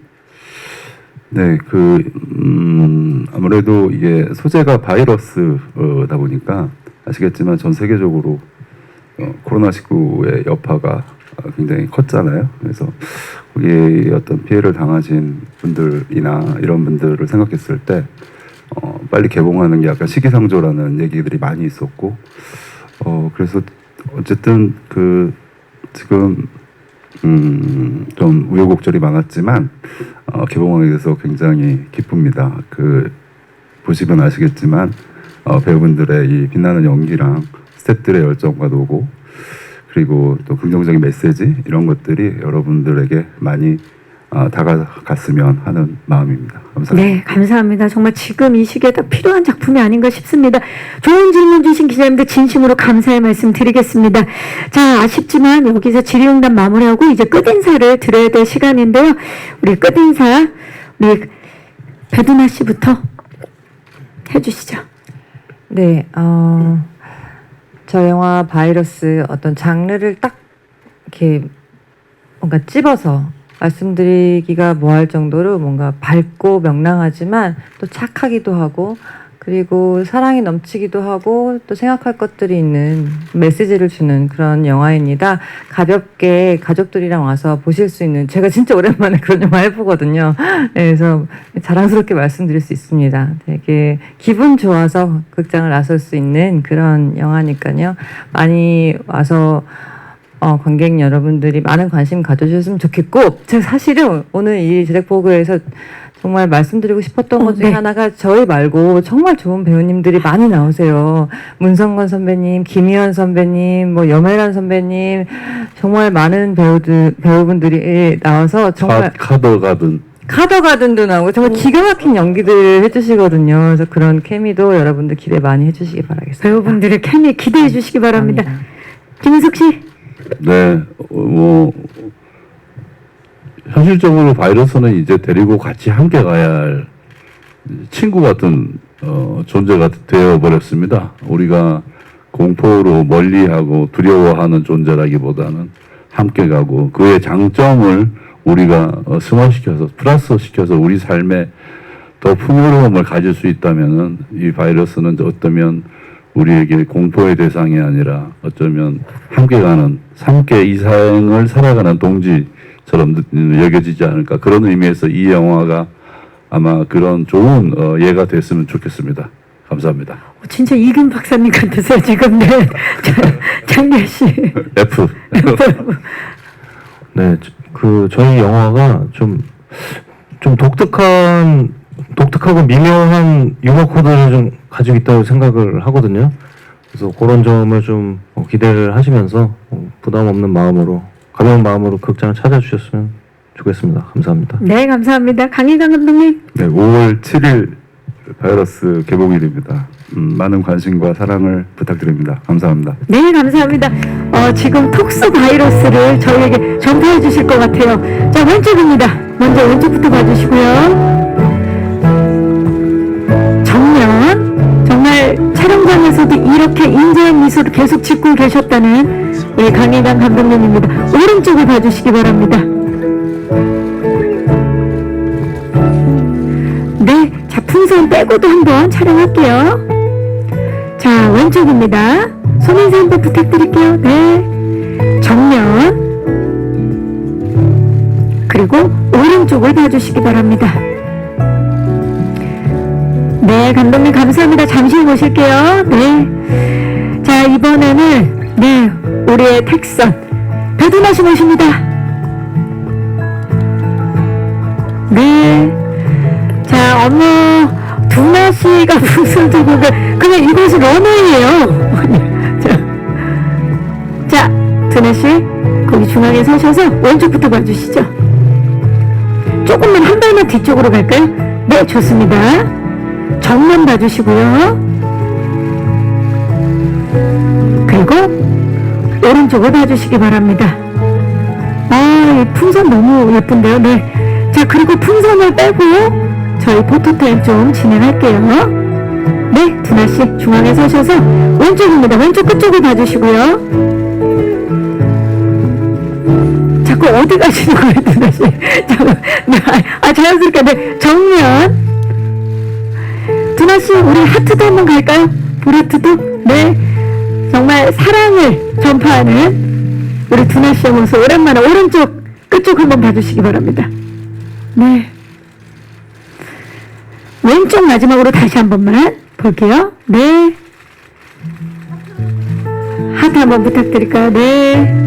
네, 아무래도 이게 소재가 바이러스다 보니까 아시겠지만 전 세계적으로 코로나19의 여파가 굉장히 컸잖아요. 그래서 거기에 어떤 피해를 당하신 분들이나 이런 분들을 생각했을 때 빨리 개봉하는 게 약간 시기상조라는 얘기들이 많이 있었고, 그래서 어쨌든 지금 좀 우여곡절이 많았지만 개봉하게 돼서 굉장히 기쁩니다. 보시면 아시겠지만 배우분들의 이 빛나는 연기랑 스태프들의 열정과 노고 그리고 또 긍정적인 메시지 이런 것들이 여러분들에게 많이 다가갔으면 하는 마음입니다. 감사합니다. 네, 감사합니다. 정말 지금 이 시기에 딱 필요한 작품이 아닌가 싶습니다. 좋은 질문 주신 기자님들 진심으로 감사의 말씀 드리겠습니다. 자, 아쉽지만 여기서 질의응답 마무리하고 이제 끝인사를 드려야 될 시간인데요. 우리 끝인사 우리 배두나 씨부터 해주시죠. 네, 저 영화 바이러스 어떤 장르를 딱 이렇게 뭔가 찝어서 말씀드리기가 뭐할 정도로 뭔가 밝고 명랑하지만 또 착하기도 하고 그리고 사랑이 넘치기도 하고 또 생각할 것들이 있는 메시지를 주는 그런 영화입니다. 가볍게 가족들이랑 와서 보실 수 있는 제가 진짜 오랜만에 그런 영화 해보거든요. 네, 그래서 자랑스럽게 말씀드릴 수 있습니다. 되게 기분 좋아서 극장을 나설 수 있는 그런 영화니까요. 많이 와서 관객 여러분들이 많은 관심 가져주셨으면 좋겠고 제가 사실은 오늘 이 제작보고에서 정말 말씀드리고 싶었던 것 중에 네. 하나가 저희 말고 정말 좋은 배우님들이 많이 나오세요. 문성건 선배님, 김희연 선배님, 뭐 염혜란 선배님 정말 많은 배우분들이 나와서 정말 카더가든도 나오고 정말 기가 막힌 연기들 해주시거든요. 그래서 그런 케미도 여러분들 기대 많이 해주시기 바라겠습니다. 배우분들의 케미 기대해 주시기 바랍니다. 김은석 씨. 네, 현실적으로 바이러스는 이제 데리고 같이 함께 가야 할 친구 같은 존재가 되어 버렸습니다. 우리가 공포로 멀리하고 두려워하는 존재라기보다는 함께 가고 그의 장점을 우리가 승화시켜서 플러스시켜서 우리 삶에 더 풍요로움을 가질 수 있다면은 이 바이러스는 어쩌면 우리에게 공포의 대상이 아니라 어쩌면 함께 가는 함께 이 생을 살아가는 동지처럼 여겨지지 않을까 그런 의미에서 이 영화가 아마 그런 좋은 예가 됐으면 좋겠습니다. 감사합니다. 진짜 이균 박사님 같으세요 지금. 네. 장례 씨. F. 네, 저희 영화가 좀 독특하고 미묘한 유머 코드를 좀 가지고 있다고 생각을 하거든요. 그래서 그런 점을 좀 기대를 하시면서 부담 없는 마음으로 가벼운 마음으로 극장을 찾아주셨으면 좋겠습니다. 감사합니다. 네, 감사합니다. 강희강 감독님. 네, 5월 7일 바이러스 개봉일입니다. 많은 관심과 사랑을 부탁드립니다. 감사합니다. 네, 감사합니다. 지금 톡스 바이러스를 저희에게 전파해 주실 것 같아요. 자, 왼쪽입니다. 먼저 왼쪽부터 봐주시고요. 정면 정말 촬영장 현장에서도 이렇게 인자한 미소를 계속 짓고 계셨다는 우리 강희강 감독님입니다. 오른쪽을 봐주시기 바랍니다. 네, 자 풍선 빼고도 한번 촬영할게요. 자 왼쪽입니다. 손 인사 한번 부탁드릴게요. 네, 정면 그리고 오른쪽을 봐주시기 바랍니다. 네, 감독님 감사합니다. 잠시 후 모실게요. 네, 자 이번에는 네 우리의 택선 배두나 씨 모십니다. 네, 자 어머 두나 씨가 무슨 두고 그냥 이곳은 러너예요. 자 두나 씨 거기 중앙에 서셔서 왼쪽부터 봐주시죠. 조금만 한 발만 뒤쪽으로 갈까요? 네, 좋습니다. 정면 봐주시고요. 그리고 오른쪽을 봐주시기 바랍니다. 아, 이 풍선 너무 예쁜데요. 네. 자, 그리고 풍선을 빼고 저희 포토타임 좀 진행할게요. 네, 두나씨 중앙에 서셔서 왼쪽입니다. 왼쪽 끝쪽을 봐주시고요. 자꾸 어디 가시는 거예요, 두나씨? 자연스럽게. 네, 정면. 두나씨, 우리 하트도 한번 갈까요? 보라트도? 네. 정말 사랑을 전파하는 우리 두나씨의 모습. 오랜만에 오른쪽 끝쪽 한번 봐주시기 바랍니다. 네. 왼쪽 마지막으로 다시 한 번만 볼게요. 네. 하트 한번 부탁드릴까요? 네.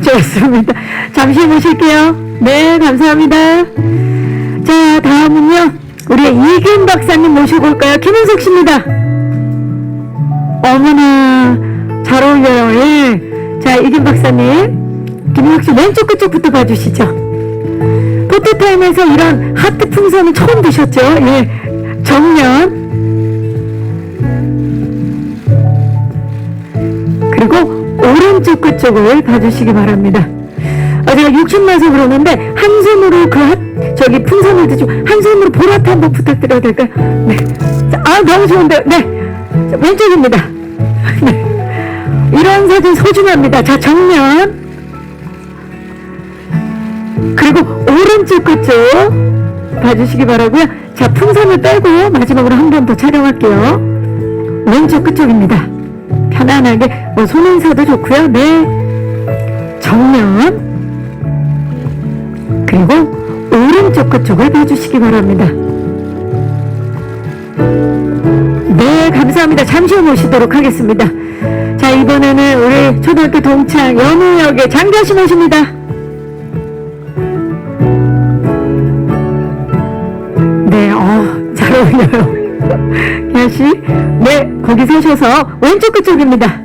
좋습니다. 잠시 모실게요. 네, 감사합니다. 자, 다음은요. 우리 이균 박사님 모셔볼까요? 김은석 씨입니다. 어머나, 잘 어울려요. 예. 자, 이균 박사님. 김은석 씨 왼쪽 끝쪽부터 봐주시죠. 포토타임에서 이런 하트 풍선은 처음 드셨죠? 예. 정면. 그리고 오른쪽 끝쪽을 봐주시기 바랍니다. 제가 욕심나서 그러는데 한 손으로 저기 풍선을 드시고 한 손으로 보라트 한번 부탁드려도 될까요? 네. 자, 너무 좋은데요. 네. 자, 왼쪽입니다. 네. 이런 사진 소중합니다. 자, 정면. 그리고 오른쪽 끝쪽 봐주시기 바라고요. 자, 풍선을 빼고 마지막으로 한 번 더 촬영할게요. 왼쪽 끝쪽입니다. 편안하게 손 인사도 좋고요. 네, 정면 그리고 오른쪽 끝쪽을 봐주시기 바랍니다. 네, 감사합니다. 잠시 후 모시도록 하겠습니다. 자, 이번에는 우리 초등학교 동창 연우역의 장교씨 모십니다. 네, 잘 어울려요. 야씨, 네, 거기 서셔서 왼쪽 끝쪽입니다.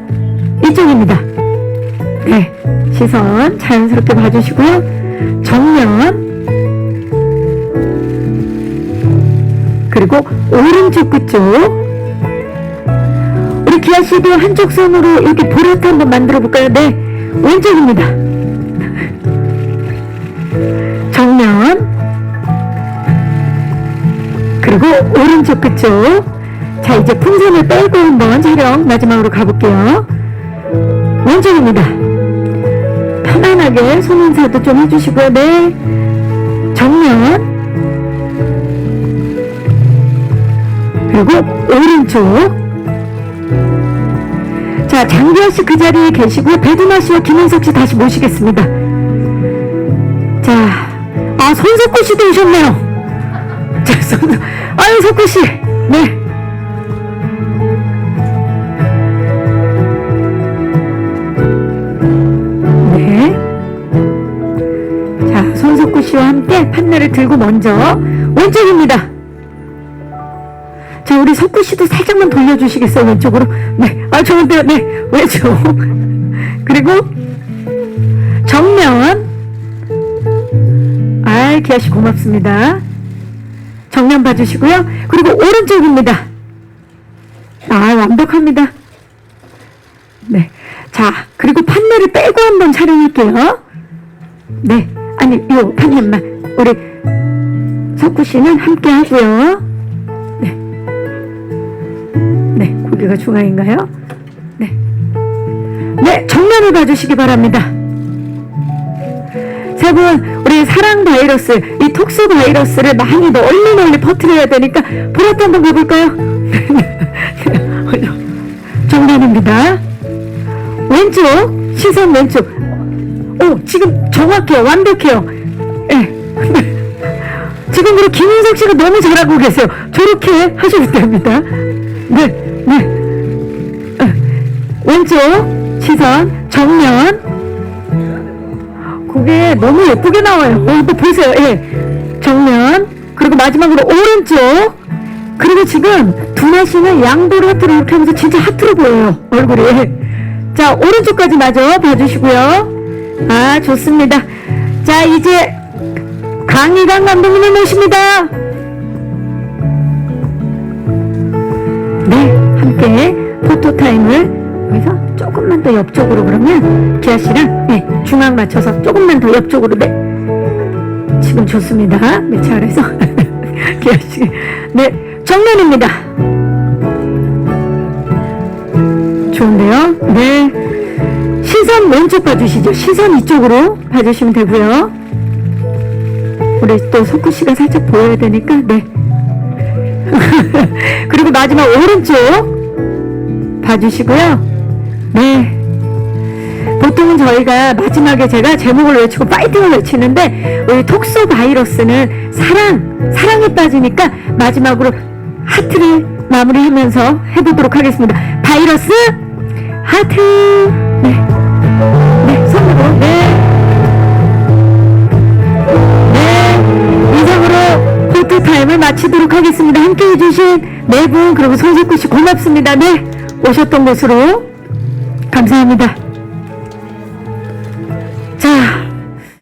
이쪽입니다. 네, 시선 자연스럽게 봐주시고요. 정면 그리고 오른쪽 끝쪽. 우리 기아씨도 한쪽 손으로 이렇게 보라트 한번 만들어 볼까요? 네, 왼쪽입니다. 정면 그리고 오른쪽 끝쪽. 자, 이제 풍선을 빼고 한번 촬영 마지막으로 가볼게요. 왼쪽입니다. 편안하게 손 인사도 좀 해주시고요. 네, 정면 그리고 오른쪽. 자, 장기하씨 그 자리에 계시고요. 배두나씨와 김은석씨 다시 모시겠습니다. 자, 손석구씨도 오셨네요. 자, 석구씨. 네. 네. 자, 손석구 씨와 함께 판넬을 들고 먼저 왼쪽입니다. 자, 우리 석구 씨도 살짝만 돌려주시겠어요? 왼쪽으로. 네. 좋은데요. 네. 왼쪽. 그리고 정면. 기아 씨 고맙습니다. 정면 봐주시고요. 그리고 오른쪽입니다. 완벽합니다. 네. 자, 그리고 판넬을 빼고 한번 촬영할게요. 네. 아니, 요 판넬만. 우리 석구 씨는 함께 하고요. 네. 네. 고개 여기가 중앙인가요? 네. 네, 정면을 봐주시기 바랍니다. 세 분, 우리 사랑 바이러스, 이 톡소 바이러스를 많이 널리 퍼뜨려야 되니까 보라트 한번 가볼까요? 정면입니다. 왼쪽, 시선 왼쪽. 오, 지금 정확해요. 완벽해요. 예. 지금 우리 김윤석 씨가 너무 잘하고 계세요. 저렇게 하셔도 됩니다. 네, 네. 왼쪽, 시선, 정면. 그게 너무 예쁘게 나와요. 이거 보세요. 예. 정면. 그리고 마지막으로 오른쪽. 그리고 지금 두나 씨는 양볼 하트로 이렇게 하면서 진짜 하트로 보여요. 얼굴이. 자, 오른쪽까지 마저 봐주시고요. 아, 좋습니다. 자, 이제 강희강 감독님을 모십니다. 네, 함께 포토타임을 여기서 조금만 더 옆쪽으로 그러면 기아 씨랑 네, 중앙 맞춰서 조금만 더 옆쪽으로 네. 지금 좋습니다. 네, 잘해서 기아 씨. 네, 정면입니다. 좋은데요? 네. 시선 왼쪽 봐주시죠. 시선 이쪽으로 봐주시면 되고요. 우리 또 석구 씨가 살짝 보여야 되니까 네. 그리고 마지막 오른쪽 봐주시고요. 네. 보통은 저희가 마지막에 제가 제목을 외치고 파이팅을 외치는데 우리 톡소 바이러스는 사랑에 빠지니까 마지막으로 하트를 마무리하면서 해보도록 하겠습니다. 바이러스 하트. 네. 네, 손으로. 네. 네. 이상으로 포토타임을 마치도록 하겠습니다. 함께 해주신 네 분, 그리고 손석구 씨 고맙습니다. 네. 오셨던 곳으로 감사합니다.